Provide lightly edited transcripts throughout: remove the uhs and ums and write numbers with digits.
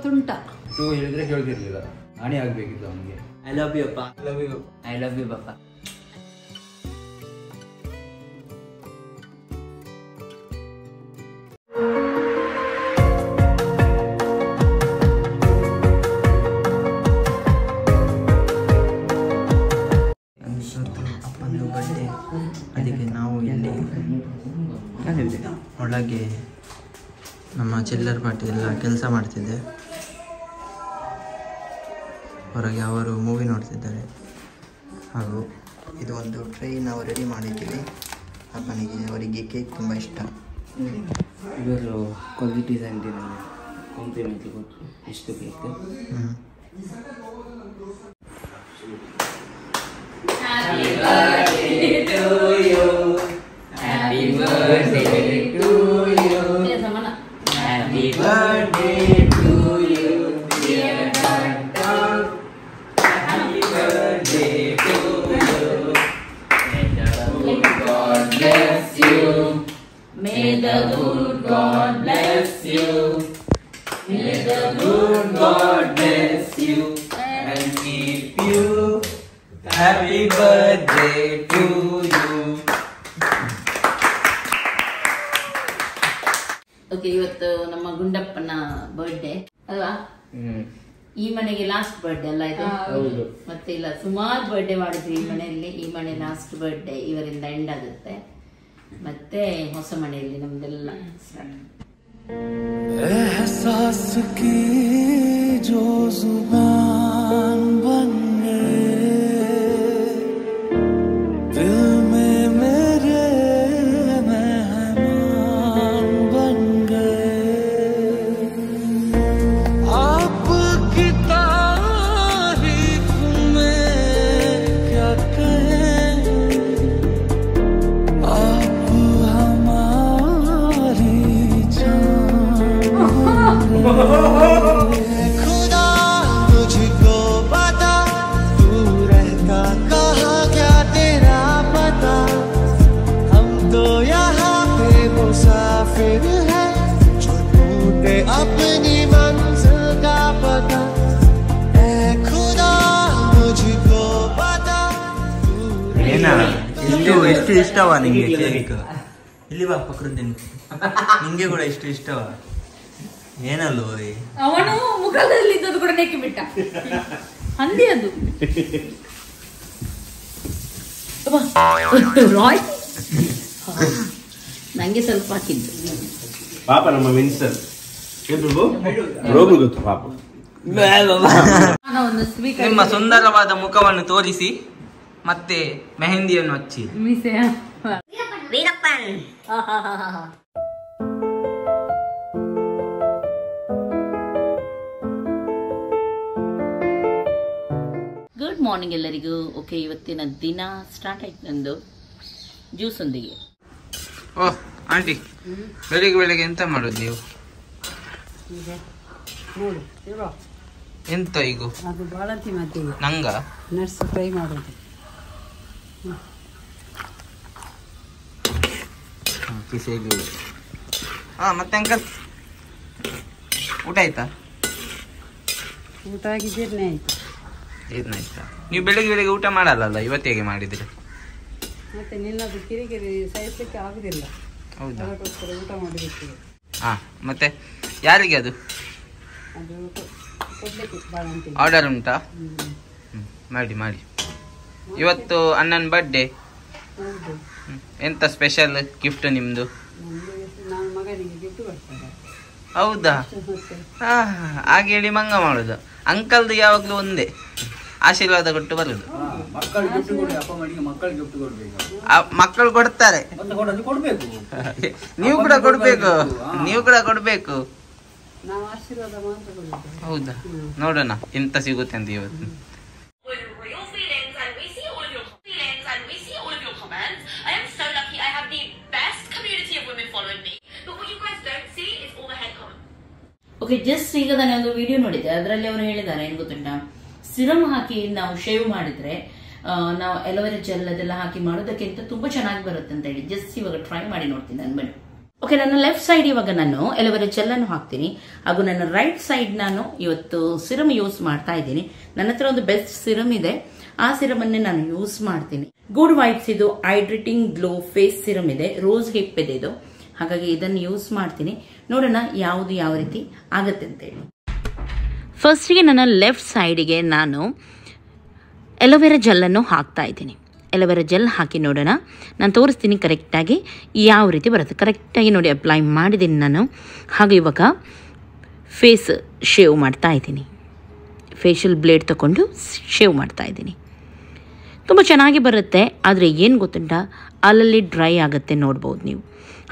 ತುಂಟ ಟೂ ಹೇಳಿದ್ರೆ ಕೇಳ್ತಿರ್ಲಿಲ್ಲ. ನಾನೇ ಆಗ್ಬೇಕಿತ್ತು ಅವನಿಗೆ. ಐ ಲವ್ ಯು ಅಪ್ಪ. ಐ ಲವ್ ಯು ಪಾಪ. ಅಪ್ಪಂದು ಬರ್ಡೇ, ಅದಕ್ಕೆ ನಾವು ಇಲ್ಲಿ ಒಳಗೆ ನಮ್ಮ ಚಿಲ್ಲರ್ ಪಾರ್ಟಿ ಎಲ್ಲ ಕೆಲಸ ಮಾಡ್ತಿದ್ದೆ. ಹೊರಗೆ ಅವರು ಮೂವಿ ನೋಡ್ತಿದ್ದಾರೆ. ಹಾಗೂ ಇದು ಒಂದು ಟ್ರೈ ನಾವು ರೆಡಿ ಮಾಡಿದ್ದೀವಿ. ಅಪ್ಪನಿಗೆ ಅವರಿಗೆ ಕೇಕ್ ತುಂಬ ಇಷ್ಟ. ಇವರು ಕ್ವಾಲಿಟೀಸ್ ಅಂತ ಕಾಂಪ್ಲಿಮೆಂಟ್ ಕೊಟ್ಟರು. ಎಷ್ಟು cake. Happy birthday to you. Happy birthday to you. Happy birthday to you, dear Doctor. Happy birthday to you. May the good God bless you. May the good God bless you. May the good God bless you and keep you. Happy birthday to you. Okay, ಇವತ್ತು ನಮ್ಮ ಗುಂಡಪ್ಪನ birthday ಅಲ್ವಾ? ಈ ಮನೆಗೆ last birthday ಅಲ್ಲ ಇದು? ಮತ್ತೆ ಇಲ್ಲ, ಸುಮಾರು ಬರ್ಡೇ ಮಾಡಿದ್ವಿ ಈ ಮನೆಯಲ್ಲಿ. ಈ ಮನೆ ಲಾಸ್ಟ್ ಬರ್ಡೇ, ಇವರಿಂದ ಎಂಡ್ ಆಗುತ್ತೆ. ಮತ್ತೆ ಹೊಸ ಮನೆಯಲ್ಲಿ ನಮ್ದೆಲ್ಲ एहसास की जो जुबान बन गए, दिल में मेरे मेहमान बन गए। आपकी तारीफ में क्या कहें, आप हमारी खुदा मुझको पता, तू रहता कहाँ क्या तेरा पता। हम तो यहाँ पे मुसाफिर हैं, जो ढूंढे अपनी मंजिल का पता। ऐ खुदा मुझको पता, ಎಷ್ಟು ಇಷ್ಟವಾ ನಿಂಗೆ ಕೇಕ್? ಇಲ್ಲಿ ಬಾ ಪಕ್ರದ್ದೇನೆ, ನಿಂಗೆ ಕೂಡ ಇಷ್ಟು ಇಷ್ಟವಾ? ಏನಲ್ವ ಅವನು ಮುಖದಲ್ಲಿ ಇದ್ದದ್ದು ಕೂಡ ನೆಕ್ಕಿ ಬಿಟ್ಟ. ಹಂದಿ ಅದು ರಾಯ್. ನಂಗೆ ಸ್ವಲ್ಪ ಹಾಕಿದ್ದು ಪಾಪ. ನಮ್ಮ ಮಿನಿಸ್ಟರ್ ರೋಗ ಗೊತ್ತು ಪಾಪ. ನಿಮ್ಮ ಸುಂದರವಾದ ಮುಖವನ್ನು ತೋರಿಸಿ ಮತ್ತೆ ಮೆಹಂದಿಯನ್ನು ಹಚ್ಚಿ. ಗುಡ್ ಮಾರ್ನಿಂಗ್ ಎಲ್ಲರಿಗೂ. ಓಕೆ, ಇವತ್ತಿನ ದಿನ ಸ್ಟಾರ್ಟ್ ಆಯ್ತು ನಂದು ಜ್ಯೂಸ್ ಒಂದಿಗೆ. ಓಹ್ ಆಂಟಿ, ಬೆಳಿಗ್ಗೆ ಬೆಳಿಗ್ಗೆ ಎಂತ ಮಾಡೋದು ನೀವು? ಎಂತ ಈಗ ಅದು ಬಾಳಂತಿ ಮಧ್ಯೆ ನಂಗ ನಟ್ಸ್ ಫ್ರೈ ಮಾಡೋದು. ಮತ್ತೆ ಅಂಕಲ್ ಊಟ ಆಯ್ತಾ? ಊಟ ಆಗಿದ್ದೇನೆ ಆಯ್ತು. ಏನಾಯ್ತಾ? ನೀವು ಬೆಳಿಗ್ಗೆ ಬೆಳಿಗ್ಗೆ ಊಟ ಮಾಡಲ್ಲ, ಇವತ್ತು ಹೇಗೆ ಮಾಡಿದ್ರಿ? ಮತ್ತೆ ನಿನ್ನದು ಕಿರಿಕಿರಿ ಸಹಿಸಲಿಕ್ಕೆ ಆಗುದಿಲ್ಲ. ಹೌದಾ? ಅದಕ್ಕೋಸ್ಕರ ಊಟ ಮಾಡಿಬಿಟ್ಟು. ಹಾ, ಮತ್ತೆ ಯಾರಿಗೆ ಅದು ಅದು ಕೊಡ್ಲಿಕ್ಕೆ ಬಾಳಂತಿ ಆರ್ಡರ್ ಉಂಟಾ? ಮಾಡಿ ಮಾಡಿ. ಇವತ್ತು ಅಣ್ಣನ ಬರ್ಡೇ. ಹೌದು. ಎಂತ ಸ್ಪೆಷಲ್ ಗಿಫ್ಟ್ ನಿಮ್ದು? ನಾನು ಮಗನಿಗೆ ಗಿಫ್ಟ್ ಕೊಡ್ತಾರೆ. ಹೌದಾ? ಹಾಗೆ ಹೇಳಿ ಮಂಗ ಮಾಡುದು. ಅಂಕಲ್ದು ಯಾವಾಗ್ಲೂ ಒಂದೇ, ಆಶೀರ್ವಾದ ಕೊಟ್ಟು ಬರುದು. ಮಕ್ಕಳು ಕೊಡ್ತಾರೆ, ನೀವು ಕೂಡ ಕೊಡ್ಬೇಕು, ನೀವು ಕೂಡ ಕೊಡ್ಬೇಕು. ನಾವು ಆಶೀರ್ವಾದ ಮಾತ್ರ ಕೊಡುದು. ಹೌದಾ? ನೋಡೋಣ ಎಂತ ಸಿಗುತ್ತೆ ಅಂತ ಇವತ್ತು. ಓಕೆ, ಜಸ್ಟ್ ಈಗ ನಾನು ಒಂದು ವಿಡಿಯೋ ನೋಡಿದ್ದೆ, ಅದರಲ್ಲಿ ಅವರು ಹೇಳಿದ್ದಾರೆ ಏನು ಗೊತ್ತುಂಟಾ, ಸಿರಮ್ ಹಾಕಿ ನಾವು ಶೇವ್ ಮಾಡಿದ್ರೆ ನಾವು ಎಲೋವೆರಾ ಜೆಲ್ ಅದೆಲ್ಲ ಹಾಕಿ ಮಾಡೋದಕ್ಕಿಂತ ತುಂಬಾ ಚೆನ್ನಾಗಿ ಬರುತ್ತೆ ಅಂತ ಹೇಳಿ. ಜಸ್ಟ್ ಇವಾಗ ಟ್ರೈ ಮಾಡಿ ನೋಡ್ತೀನಿ ನಾನು. ಬನ್ನಿ. ಓಕೆ, ನನ್ನ ಲೆಫ್ಟ್ ಸೈಡ್ ಇವಾಗ ನಾನು ಎಲೋವೆರಾ ಜೆಲ್ ಅನ್ನು ಹಾಕ್ತೀನಿ. ಹಾಗೂ ನನ್ನ ರೈಟ್ ಸೈಡ್ ನಾನು ಇವತ್ತು ಸಿರಮ್ ಯೂಸ್ ಮಾಡ್ತಾ ಇದ್ದೀನಿ. ನನ್ನ ಹತ್ರ ಒಂದು ಬೆಸ್ಟ್ ಸಿರಮ್ ಇದೆ, ಆ ಸಿರಮ್ ಅನ್ನೇ ನಾನು ಯೂಸ್ ಮಾಡ್ತೀನಿ. ಗುಡ್ ವೈಬ್ಸ್ ಇದು ಹೈಡ್ರೇಟಿಂಗ್ ಗ್ಲೋ ಫೇಸ್ ಸಿರಮ್ ಇದೆ, ರೋಸ್ ಹಿಪ್ ಇದೆ ಇದು. ಹಾಗಾಗಿ ಇದನ್ನು ಯೂಸ್ ಮಾಡ್ತೀನಿ. ನೋಡೋಣ ಯಾವುದು ಯಾವ ರೀತಿ ಆಗುತ್ತೆ ಅಂತೇಳಿ. ಫಸ್ಟಿಗೆ ನನ್ನ ಲೆಫ್ಟ್ ಸೈಡಿಗೆ ನಾನು ಎಲೋವೆರಾ ಜೆಲ್ಲನ್ನು ಹಾಕ್ತಾ ಇದ್ದೀನಿ. ಎಲೋವೆರಾ ಜೆಲ್ ಹಾಕಿ ನೋಡೋಣ. ನಾನು ತೋರಿಸ್ತೀನಿ ಕರೆಕ್ಟಾಗಿ ಯಾವ ರೀತಿ ಬರುತ್ತೆ. ಕರೆಕ್ಟಾಗಿ ನೋಡಿ ಅಪ್ಲೈ ಮಾಡಿದ್ದೀನಿ ನಾನು. ಹಾಗೆ ಇವಾಗ ಫೇಸ್ ಶೇವ್ ಮಾಡ್ತಾ ಇದ್ದೀನಿ. ಫೇಶಿಯಲ್ ಬ್ಲೇಡ್ ತಗೊಂಡು ಶೇವ್ ಮಾಡ್ತಾ ಇದ್ದೀನಿ. ತುಂಬ ಚೆನ್ನಾಗಿ ಬರುತ್ತೆ. ಆದರೆ ಏನು ಗೊತ್ತುಂಟ, ಅಲ್ಲಲ್ಲಿ ಡ್ರೈ ಆಗುತ್ತೆ ನೋಡ್ಬೋದು ನೀವು.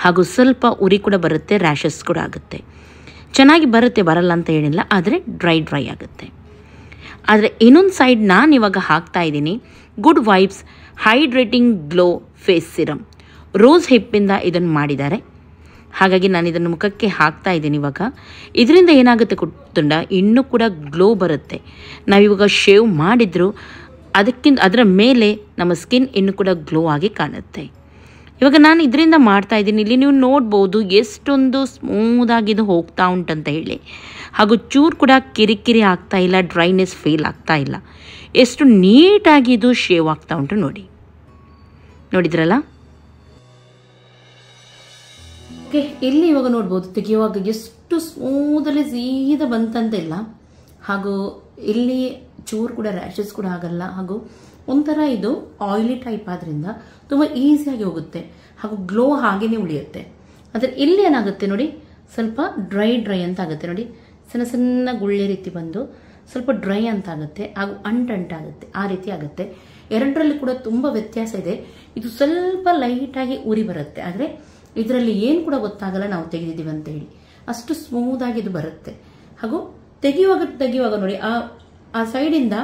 ಹಾಗೂ ಸ್ವಲ್ಪ ಉರಿ ಕೂಡ ಬರುತ್ತೆ, ರ್ಯಾಷಸ್ ಕೂಡ ಆಗುತ್ತೆ. ಚೆನ್ನಾಗಿ ಬರುತ್ತೆ, ಬರಲ್ಲ ಅಂತ ಏನಿಲ್ಲ, ಆದರೆ ಡ್ರೈ ಆಗುತ್ತೆ. ಆದರೆ ಇನ್ನೊಂದು ಸೈಡ್ ನಾನು ಇವಾಗ ಹಾಕ್ತಾ ಇದ್ದೀನಿ good vibes hydrating glow face serum. Rose ಹಿಪ್ಪಿಂದ ಇದನ್ನು ಮಾಡಿದ್ದಾರೆ. ಹಾಗಾಗಿ ನಾನು ಇದನ್ನು ಮುಖಕ್ಕೆ ಹಾಕ್ತಾ ಇದ್ದೀನಿ ಇವಾಗ. ಇದರಿಂದ ಏನಾಗುತ್ತೆ ಗೊತ್ತುಂಟ, ಇನ್ನೂ ಕೂಡ ಗ್ಲೋ ಬರುತ್ತೆ. ನಾವಿವಾಗ ಶೇವ್ ಮಾಡಿದ್ರು ಅದರ ಮೇಲೆ ನಮ್ಮ ಸ್ಕಿನ್ ಇನ್ನೂ ಕೂಡ ಗ್ಲೋ ಆಗಿ ಕಾಣುತ್ತೆ. ಇವಾಗ ನಾನು ಇದರಿಂದ ಮಾಡ್ತಾ ಇದ್ದೀನಿ. ಇಲ್ಲಿ ನೀವು ನೋಡ್ಬೋದು ಎಷ್ಟೊಂದು ಸ್ಮೂದಾಗಿ ಇದು ಹೋಗ್ತಾ ಉಂಟಂತ ಹೇಳಿ. ಹಾಗೂ ಚೂರು ಕೂಡ ಕಿರಿಕಿರಿ ಆಗ್ತಾ ಇಲ್ಲ, ಡ್ರೈನೆಸ್ ಫೀಲ್ ಆಗ್ತಾ ಇಲ್ಲ. ಎಷ್ಟು ನೀಟಾಗಿ ಇದು ಶೇವ್ ಆಗ್ತಾ ಉಂಟು ನೋಡಿ. ನೋಡಿದ್ರಲ್ಲ? ಓಕೆ, ಇಲ್ಲಿ ಇವಾಗ ನೋಡ್ಬೋದು ತೆಗೆಯುವಾಗ ಎಷ್ಟು ಸ್ಮೂದಲ್ಲಿ ಸೀದಾ ಬಂತಂತಿಲ್ಲ. ಹಾಗೂ ಇಲ್ಲಿ ಚೂರು ಕೂಡ ರ್ಯಾಷಸ್ ಕೂಡ ಆಗಲ್ಲ. ಹಾಗೂ ಒಂಥರ ಇದು ಆಯಿಲಿ ಟೈಪ್ ಆದ್ರಿಂದ ತುಂಬ ಈಸಿಯಾಗಿ ಹೋಗುತ್ತೆ. ಹಾಗೂ ಗ್ಲೋ ಹಾಗೇನೆ ಉಳಿಯುತ್ತೆ. ಆದರೆ ಇಲ್ಲಿ ಏನಾಗುತ್ತೆ ನೋಡಿ, ಸ್ವಲ್ಪ ಡ್ರೈ ಅಂತ ಆಗುತ್ತೆ ನೋಡಿ. ಸಣ್ಣ ಸಣ್ಣ ಗುಳ್ಳೆ ರೀತಿ ಬಂದು ಸ್ವಲ್ಪ ಡ್ರೈ ಅಂತ ಆಗುತ್ತೆ. ಹಾಗೂ ಅಂಟಾಗುತ್ತೆ, ಆ ರೀತಿ ಆಗುತ್ತೆ. ಎರಡರಲ್ಲಿ ಕೂಡ ತುಂಬ ವ್ಯತ್ಯಾಸ ಇದೆ. ಇದು ಸ್ವಲ್ಪ ಲೈಟಾಗಿ ಉರಿ ಬರುತ್ತೆ, ಆದರೆ ಇದರಲ್ಲಿ ಏನು ಕೂಡ ಗೊತ್ತಾಗಲ್ಲ ನಾವು ತೆಗೆದಿದ್ದೀವಿ ಅಂತ ಹೇಳಿ. ಅಷ್ಟು ಸ್ಮೂದಾಗಿ ಇದು ಬರುತ್ತೆ. ಹಾಗೂ ತೆಗೆಯುವಾಗ ನೋಡಿ ಆ ಸೈಡಿಂದ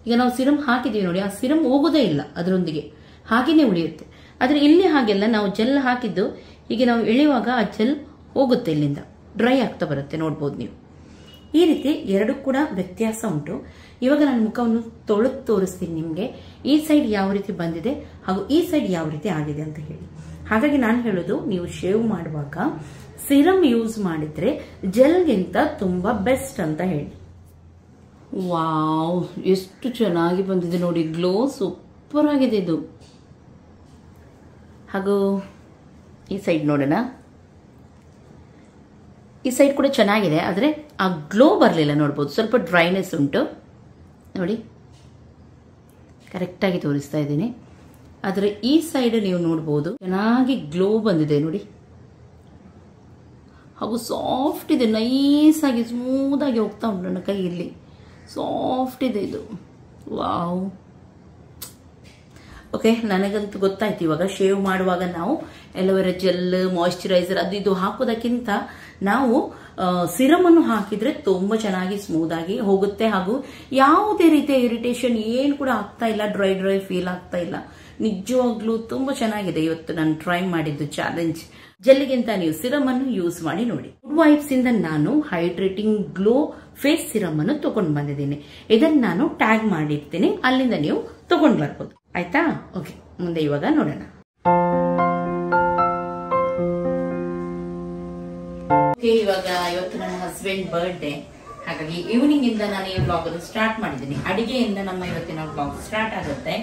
ಈಗ ನಾವು ಸಿರಮ್ ಹಾಕಿದ್ದೀವಿ ನೋಡಿ, ಆ ಸಿರಮ್ ಹೋಗೋದೇ ಇಲ್ಲ, ಅದರೊಂದಿಗೆ ಹಾಗೇನೆ ಉಳಿಯುತ್ತೆ. ಆದರೆ ಇಲ್ಲಿ ಹಾಗೆಲ್ಲ ನಾವು ಜೆಲ್ ಹಾಕಿದ್ದು ಹೀಗೆ ನಾವು ಎಳೆಯುವಾಗ ಆ ಜೆಲ್ ಹೋಗುತ್ತೆ, ಇಲ್ಲಿಂದ ಡ್ರೈ ಆಗ್ತಾ ಬರುತ್ತೆ. ನೋಡ್ಬೋದು ನೀವು. ಈ ರೀತಿ ಎರಡು ಕೂಡ ವ್ಯತ್ಯಾಸ ಉಂಟು. ಇವಾಗ ನಾನು ಮುಖವನ್ನು ತೊಳೆದು ತೋರಿಸ್ತೀನಿ ನಿಮಗೆ, ಈ ಸೈಡ್ ಯಾವ ರೀತಿ ಬಂದಿದೆ ಹಾಗೂ ಈ ಸೈಡ್ ಯಾವ ರೀತಿ ಆಗಿದೆ ಅಂತ ಹೇಳಿ. ಹಾಗಾಗಿ ನಾನು ಹೇಳೋದು, ನೀವು ಶೇವ್ ಮಾಡುವಾಗ ಸಿರಮ್ ಯೂಸ್ ಮಾಡಿದ್ರೆ ಜೆಲ್ಗಿಂತ ತುಂಬಾ ಬೆಸ್ಟ್ ಅಂತ ಹೇಳಿ. ವಾವ್, ಎಷ್ಟು ಚೆನ್ನಾಗಿ ಬಂದಿದೆ ನೋಡಿ, ಗ್ಲೋ ಸೂಪರ್ ಆಗಿದೆ ಇದು. ಹಾಗೂ ಈ ಸೈಡ್ ನೋಡೋಣ. ಈ ಸೈಡ್ ಕೂಡ ಚೆನ್ನಾಗಿದೆ, ಆದರೆ ಆ ಗ್ಲೋ ಬರಲಿಲ್ಲ. ನೋಡ್ಬೋದು ಸ್ವಲ್ಪ ಡ್ರೈನೆಸ್ ಉಂಟು ನೋಡಿ. ಕರೆಕ್ಟಾಗಿ ತೋರಿಸ್ತಾ ಇದ್ದೀನಿ. ಆದರೆ ಈ ಸೈಡ್ ನೀವು ನೋಡ್ಬೋದು ಚೆನ್ನಾಗಿ ಗ್ಲೋ ಬಂದಿದೆ ನೋಡಿ. ಹಾಗೂ ಸಾಫ್ಟ್ ಇದೆ, ನೈಸ್ ಆಗಿ ಸ್ಮೂತ್ ಆಗಿ ಹೋಗ್ತಾ ಉಂಟು ನನ್ನ ಕೈಯಲ್ಲಿ. ಸಾಫ್ಟ್ ಇದೆ ಇದು. ವಾವ್. ಓಕೆ, ನನಗಂತೂ ಗೊತ್ತಾಯ್ತು ಇವಾಗ. ಶೇವ್ ಮಾಡುವಾಗ ನಾವು ಎಲೋವೆರಾ ಜೆಲ್, ಮಾಯಿಶ್ಚರೈಸರ್ ಅದು ಇದು ಹಾಕೋದಕ್ಕಿಂತ ನಾವು ಸಿರಮ್ ಅನ್ನು ಹಾಕಿದ್ರೆ ತುಂಬಾ ಚೆನ್ನಾಗಿ ಸ್ಮೂತ್ ಆಗಿ ಹೋಗುತ್ತೆ. ಹಾಗೂ ಯಾವುದೇ ರೀತಿಯ ಇರಿಟೇಷನ್ ಏನು ಕೂಡ ಆಗ್ತಾ ಇಲ್ಲ, ಡ್ರೈ ಫೀಲ್ ಆಗ್ತಾ ಇಲ್ಲ. ನಿಜವಾಗ್ಲೂ ತುಂಬಾ ಚೆನ್ನಾಗಿದೆ. ಇವತ್ತು ನಾನು ಟ್ರೈ ಮಾಡಿದ್ದು ಚಾಲೆಂಜ್. ಜೆಲ್ಗಿಂತ ನೀವು ಸಿರಮ್ ಅನ್ನು ಯೂಸ್ ಮಾಡಿ ನೋಡಿ. ಗುಡ್ ವೈಬ್ಸ್ ಇಂದ ನಾನು ಹೈಡ್ರೇಟಿಂಗ್ ಗ್ಲೋ ಫೇಸ್ ಸಿರಮ್ ಅನ್ನು ತಗೊಂಡು ಬಂದಿದ್ದೀನಿ. ಇದನ್ನ ನಾನು ಟ್ಯಾಗ್ ಮಾಡಿರ್ತೀನಿ, ಅಲ್ಲಿಂದ ನೀವು ತಗೊಂಡು ಬರ್ಬೋದು. ಆಯ್ತಾ? ಓಕೆ, ಮುಂದೆ ಇವಾಗ ನೋಡೋಣ. ಇವಾಗ ಇವತ್ತು ನನ್ನ ಹಸ್ಬೆಂಡ್ ಬರ್ತ್ಡೇ. ಹಾಗಾಗಿ ಈವ್ನಿಂಗ್ ಇಂದ ನಾನು ಈ ಬ್ಲಾಗ್ ಅನ್ನು ಸ್ಟಾರ್ಟ್ ಮಾಡಿದ್ದೀನಿ. ಅಡಿಗೆಯಿಂದ ನಮ್ಮ ಇವತ್ತಿನ ಬ್ಲಾಗ್ ಸ್ಟಾರ್ಟ್ ಆಗುತ್ತೆ.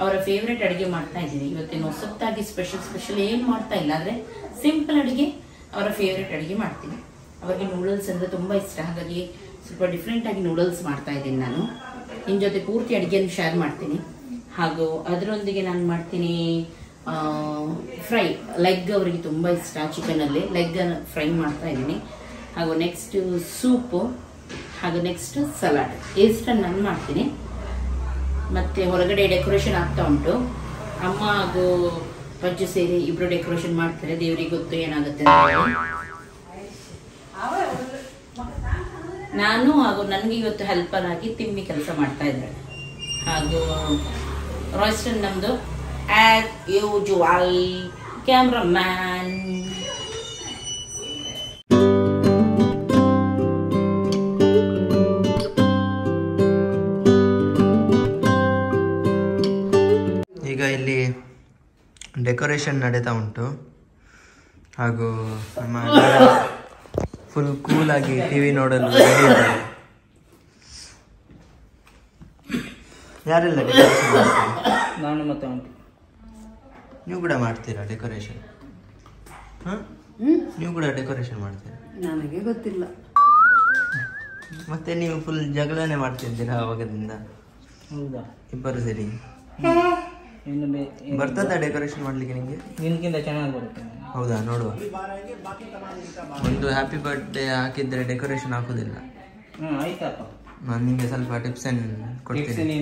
ಅವರ ಫೇವ್ರೆಟ್ ಅಡಿಗೆ ಮಾಡ್ತಾ ಇದ್ದೀನಿ ಇವತ್ತಿನ. ಹೊಸತ್ತಾಗಿ ಸ್ಪೆಷಲ್ ಏನು ಮಾಡ್ತಾ ಇಲ್ಲ, ಆದ್ರೆ ಸಿಂಪಲ್ ಅಡಿಗೆ, ಅವರ ಫೇವ್ರೆಟ್ ಅಡಿಗೆ ಮಾಡ್ತೀನಿ. ಅವರಿಗೆ ನೂಡಲ್ಸ್ ಅಂದ್ರೆ ತುಂಬಾ ಇಷ್ಟ. ಹಾಗಾಗಿ ಸ್ವಲ್ಪ ಡಿಫ್ರೆಂಟ್ ಆಗಿ ನೂಡಲ್ಸ್ ಮಾಡ್ತಾ ಇದ್ದೀನಿ ನಾನು. ನಿಮ್ ಜೊತೆ ಪೂರ್ತಿ ಅಡಿಗೆಯನ್ನು ಶೇರ್ ಮಾಡ್ತೀನಿ. ಹಾಗೂ ಅದರೊಂದಿಗೆ ನಾನು ಮಾಡ್ತೀನಿ ಫ್ರೈ. ಲೆಗ್ ಅವರಿಗೆ ತುಂಬಾ ಇಷ್ಟ, ಚಿಕನ್ ಅಲ್ಲಿ ಲೆಗ್ ಫ್ರೈ ಮಾಡ್ತಾ ಇದ್ದೀನಿ. ಹಾಗೂ ನೆಕ್ಸ್ಟ್ ಸೂಪು, ಹಾಗೂ ನೆಕ್ಸ್ಟ್ ಸಲಾಡ್. ಇಷ್ಟನ್ನು ನಾನು ಮಾಡ್ತೀನಿ. ಮತ್ತೆ ಹೊರಗಡೆ ಡೆಕೋರೇಷನ್ ಆಗ್ತಾ ಉಂಟು. ಅಮ್ಮ ಹಾಗೂ ಪಜ್ಜು ಸೇರಿ ಇಬ್ರು ಡೆಕೋರೇಷನ್ ಮಾಡ್ತಾರೆ. ದೇವರಿಗೆ ಗೊತ್ತು ಏನಾಗುತ್ತೆ ಅಂತ. ನಾನು ಹಾಗೂ ನನಗೆ ಇವತ್ತು ಹೆಲ್ಪರ್ ಆಗಿ ತಿಮ್ಮಿ ಕೆಲಸ ಮಾಡ್ತಾ ಇದ್ದಾರೆ. ಹಾಗೂ ರಾಯ್ಸ್ಟನ್ ನಮ್ದು ಆಸ್ ಯೂಜುವಲ್ ಕ್ಯಾಮ್ರಾಮ್ಯಾನ್. ಈಗ ಇಲ್ಲಿ ಡೆಕೋರೇಷನ್ ನಡೀತಾ ಉಂಟು. ಹಾಗೂ ನಮ್ಮ ಫುಲ್ ಕೂಲಾಗಿ ಟಿ ವಿ ನೋಡಲು ರೆಡಿ ಇದ್ದಾರೆ. ಯಾರೆಲ್ಲ ಡೆಕೋರೇಷನ್ ಮಾಡ್ತಾರೆ? ನಾನು ಮತ್ತೆ ಆಂಟಿ. ನೀವು ಕೂಡ ಮಾಡ್ತೀರಾ ಡೆಕೋರೇಷನ್? ಹಾಂ, ನೀವು ಕೂಡ ಡೆಕೋರೇಷನ್ ಮಾಡ್ತೀರಾ? ನನಗೆ ಗೊತ್ತಿಲ್ಲ. ಮತ್ತೆ ನೀವು ಫುಲ್ ಜಗಳನೇ ಮಾಡ್ತಿದ್ದೀರಾ ಅವಾಗದಿಂದ? ಹೌದಾ? ಇಬ್ಬರು ಸೇರಿ ಇನ್ನು ಬರ್ತದ ಡೆಕೋರೇಷನ್ ಮಾಡ್ಲಿಕ್ಕೆ ನಿಮಗೆ? ನಿನ್ಗಿಂತ ಚೆನ್ನಾಗಿ ಬರುತ್ತೆ. ಹೌದಾ? ನೋಡುವ. ಒಂದು ಹ್ಯಾಪಿ ಬರ್ತ್ಡೇ ಹಾಕಿದ್ರೆ ಡೆಕೋರೇಷನ್ ಹಾಕೋದಿಲ್ಲ. ಆಯ್ತಪ್ಪ, ನಾನು ನಿಮಗೆ ಸ್ವಲ್ಪ ಟಿಪ್ಸ್ ಕೊಡ್ತೀನಿ.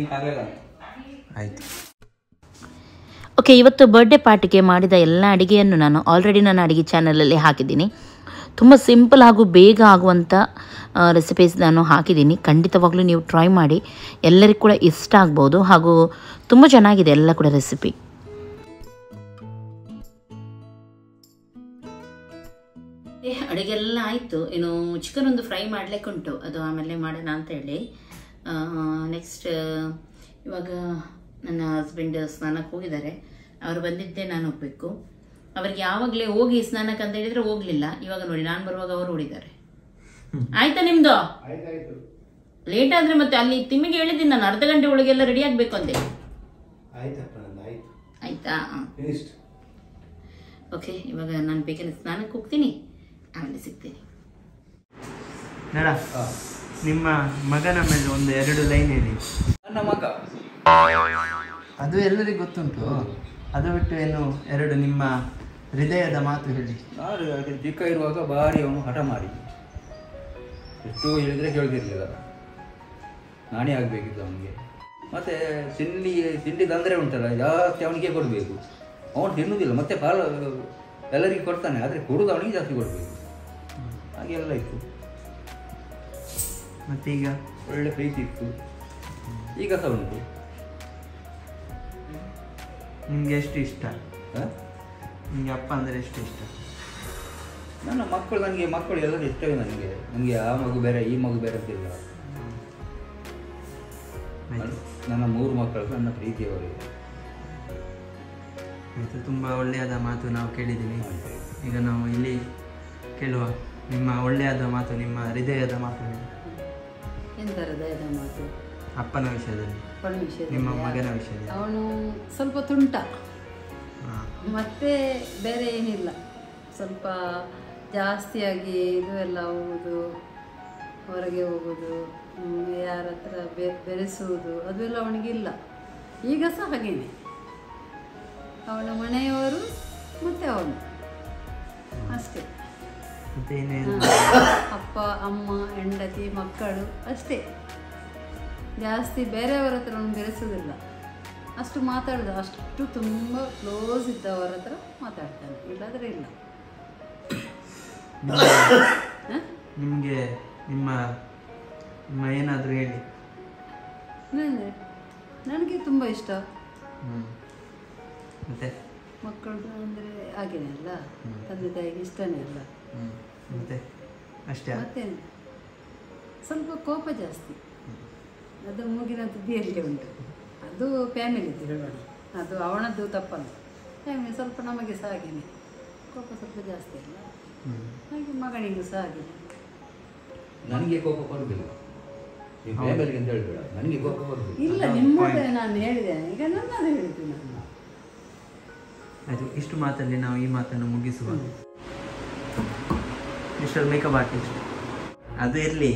ಆಯ್ತು. ಓಕೆ, ಇವತ್ತು ಬರ್ಡೇ ಪಾರ್ಟಿಗೆ ಮಾಡಿದ ಎಲ್ಲ ಅಡುಗೆಯನ್ನು ನಾನು ಆಲ್ರೆಡಿ ನನ್ನ ಅಡುಗೆ ಚಾನಲಲ್ಲಿ ಹಾಕಿದ್ದೀನಿ. ತುಂಬ ಸಿಂಪಲ್ ಹಾಗೂ ಬೇಗ ಆಗುವಂಥ ರೆಸಿಪೀಸ್ ನಾನು ಹಾಕಿದ್ದೀನಿ. ಖಂಡಿತವಾಗ್ಲೂ ನೀವು ಟ್ರೈ ಮಾಡಿ, ಎಲ್ಲರಿಗೂ ಕೂಡ ಇಷ್ಟ ಆಗ್ಬೋದು ಹಾಗೂ ತುಂಬ ಚೆನ್ನಾಗಿದೆ ಎಲ್ಲ ಕೂಡ ರೆಸಿಪಿ. ಅಡುಗೆ ಎಲ್ಲ ಆಯಿತು. ಇನ್ನು ಚಿಕನ್ ಒಂದು ಫ್ರೈ ಮಾಡಲಿಕ್ಕೆ ಉಂಟು, ಅದು ಆಮೇಲೆ ಮಾಡೋಣ ಅಂತ ಹೇಳಿ. ನೆಕ್ಸ್ಟ್ ಇವಾಗ ನನ್ನ ಹಸ್ಬೆಂಡ್ ಸ್ನಾನಕ್ಕೆ ಹೋಗಿದ್ದಾರೆ. ಅವರು ಬಂದಿದ್ದೆ ನಾನು ಹೋಗಬೇಕು. ಅವ್ರಿಗೆ ಯಾವಾಗಲೇ ಹೋಗಿ ಸ್ನಾನಕ್ಕೆ ಅಂತ ಹೇಳಿದರೆ ಹೋಗಲಿಲ್ಲ. ಇವಾಗ ನೋಡಿ ನಾನು ಬರುವಾಗ ಅವರು ಹೊಡಿದ್ದಾರೆ. ಆಯ್ತಾ ನಿಮ್ಮದು? ಲೇಟ್ ಆದರೆ ಮತ್ತೆ ಅಲ್ಲಿ ತಿಮ್ಮಿಗೆ ಹೇಳಿದ್ದೀನಿ ನಾನು, ಅರ್ಧ ಗಂಟೆ ಒಳಗೆಲ್ಲ ರೆಡಿ ಆಗಬೇಕು ಅಂದೆ. ಆಯ್ತಾ? ಓಕೆ, ಇವಾಗ ನಾನು ಬೇಕಂದ್ರೆ ಸ್ನಾನಕ್ಕೆ ಹೋಗ್ತೀನಿ, ಆಮೇಲೆ ಸಿಗ್ತೀನಿ. ನಡ, ನಿಮ್ಮ ಮಗನ ಮೇಲೆ ಒಂದು 2 ಲೈನ್ ಹೇಳಿ. ನನ್ನ ಮಗ ಅದು ಎಲ್ಲರಿಗೂ ಗೊತ್ತುಂಟು. ಅದು ಬಿಟ್ಟು ಏನು 2 ನಿಮ್ಮ ಹೃದಯದ ಮಾತು ಹೇಳಿ. ನಾನು ಚಿಕ್ಕ ಇರುವಾಗ ಭಾರಿ ಅವನು ಹಠ ಮಾಡಿ ಎಷ್ಟು ಹೇಳಿದ್ರೆ ಕೇಳ್ತಿರ್ಲಿಲ್ಲ. ನಾನೇ ಆಗಬೇಕಿತ್ತು ಅವನಿಗೆ. ಮತ್ತು ತಿಂಡಿ ತೊಂದರೆ ಉಂಟಲ್ಲ, ಜಾಸ್ತಿ ಅವನಿಗೆ ಕೊಡಬೇಕು. ಅವನು ತಿನ್ನುವುದಿಲ್ಲ, ಮತ್ತೆ ಎಲ್ಲರಿಗೂ ಕೊಡ್ತಾನೆ, ಆದರೆ ಕೊಡೋದು ಅವನಿಗೆ ಜಾಸ್ತಿ ಕೊಡಬೇಕು. ಹಾಗೆಲ್ಲ ಇತ್ತು. ಮತ್ತೀಗ ಒಳ್ಳೆ ಪ್ರೀತಿ ಇತ್ತು. ಈಗ ಸಹ ಉಂಟು. ನಿಮಗೆ ಎಷ್ಟು ಇಷ್ಟ? ನಿಮಗೆ ಅಪ್ಪ ಅಂದರೆ ಎಷ್ಟು ಇಷ್ಟ? ನನ್ನ ಮಕ್ಕಳು ಎಲ್ಲರೂ ಇಷ್ಟವೇ ನನಗೆ ಆ ಮಗು ಬೇರೆ ಈ ಮಗು ಬೇರೆ ಅಂತಿಲ್ಲ. ನನ್ನ 3 ಮಕ್ಕಳು ನನ್ನ ಪ್ರೀತಿಯವರಿಗೆ. ಆಯಿತು, ತುಂಬ ಒಳ್ಳೆಯದ ಮಾತು ನಾವು ಕೇಳಿದ್ದೀವಿ. ಈಗ ನಾವು ಇಲ್ಲಿ ಕೇಳುವ ನಿಮ್ಮ ಒಳ್ಳೆಯದ ಮಾತು, ನಿಮ್ಮ ಹೃದಯದ ಮಾತು. ಎಂತ ಹೃದಯದ ಮಾತು? ಅಪ್ಪನ ವಿಷಯದಲ್ಲಿ, ಅಪ್ಪನ ವಿಷಯದಲ್ಲಿ, ನಿಮ್ಮ ಮಗನ ವಿಷಯದಲ್ಲಿ. ಅವನು ಸ್ವಲ್ಪ ತುಂಟ, ಹಾಂ. ಮತ್ತೆ ಬೇರೆ ಏನಿಲ್ಲ. ಸ್ವಲ್ಪ ಜಾಸ್ತಿಯಾಗಿ ಇದು ಎಲ್ಲ ಹೋಗೋದು, ಹೊರಗೆ ಹೋಗೋದು, ಯಾರ ಹತ್ರ ಬೆರೆಸುವುದು ಅದೆಲ್ಲ ಅವನಿಗಿಲ್ಲ. ಈಗ ಸಹ ಹಾಗೇನೆ, ಅವನ ಮನೆಯವರು ಮತ್ತು ಅವನು ಅಷ್ಟೇ. ಮತ್ತೆ ಏನೇನು? ಅಪ್ಪ ಅಮ್ಮ ಹೆಂಡತಿ ಮಕ್ಕಳು ಅಷ್ಟೇ. ಜಾಸ್ತಿ ಬೇರೆಯವರ ಹತ್ರ ಅವನು ಬೆರೆಸೋದಿಲ್ಲ. ಅಷ್ಟು ಮಾತಾಡೋದು, ಅಷ್ಟು ತುಂಬ ಕ್ಲೋಸ್ ಇದ್ದವರ ಹತ್ರ ಮಾತಾಡ್ತಾನೆ, ಇಲ್ಲಾದರೆ ಇಲ್ಲ. ನಿಮಗೆ ನಿಮ್ಮ ಏನಾದರೂ ಹೇಳಿ. ನನಗೆ ತುಂಬ ಇಷ್ಟ. ಮತ್ತೆ ಮಕ್ಕಳು ಅಂದರೆ ಹಾಗೇನೆ ಅಲ್ಲ, ತಂದೆ ತಾಯಿಗೆ ಇಷ್ಟನೇ ಅಲ್ಲ. ಮತ್ತೆ ಅಷ್ಟೇ. ಮತ್ತೇನು, ಸ್ವಲ್ಪ ಕೋಪ ಜಾಸ್ತಿ. ಅದು ಮೂಗಿನ ತುದಿಯಲ್ಲಿ ಉಂಟು. ಅದು ಫ್ಯಾಮಿಲಿದ್ದು ಹೇಳೋಣ, ಅದು ಅವನದ್ದು ತಪ್ಪಲ್ಲ. ಫ್ಯಾಮಿಲಿ ಸ್ವಲ್ಪ ನಮಗೆ ಸಹ ಹಾಗೇನೆ, ಕೋಪ ಸ್ವಲ್ಪ ಜಾಸ್ತಿ ಅಲ್ಲ. ಹಾಗೆ ಮಗನಿಗೂ ಸಹ ಹಾಗೆ. ನನಗೆ ಕೋಪ ಬರುವುದಿಲ್ಲ, ನೀವು ಫ್ಯಾಮಿಲಿಗೆ ಅಂತ ಹೇಳ್ಬೇಡ. ನನಗೆ ಕೋಪ ಬರುವುದಿಲ್ಲ. ಇಲ್ಲ, ನಿಮ್ಮದೇ ನಾನು ಹೇಳಿದ್ದೇನೆ, ಈಗ ನನ್ನದು ಹೇಳಿದ್ದು ನಾನು. ಆಯಿತು, ಇಷ್ಟು ಮಾತಲ್ಲಿ ನಾವು ಈ ಮಾತನ್ನು ಮುಗಿಸುವ. ಮಿಸ್ಟರ್ ಮೇಕಪ್ ಆರ್ಟಿಸ್ಟ್, ಅದು ಇರಲಿ.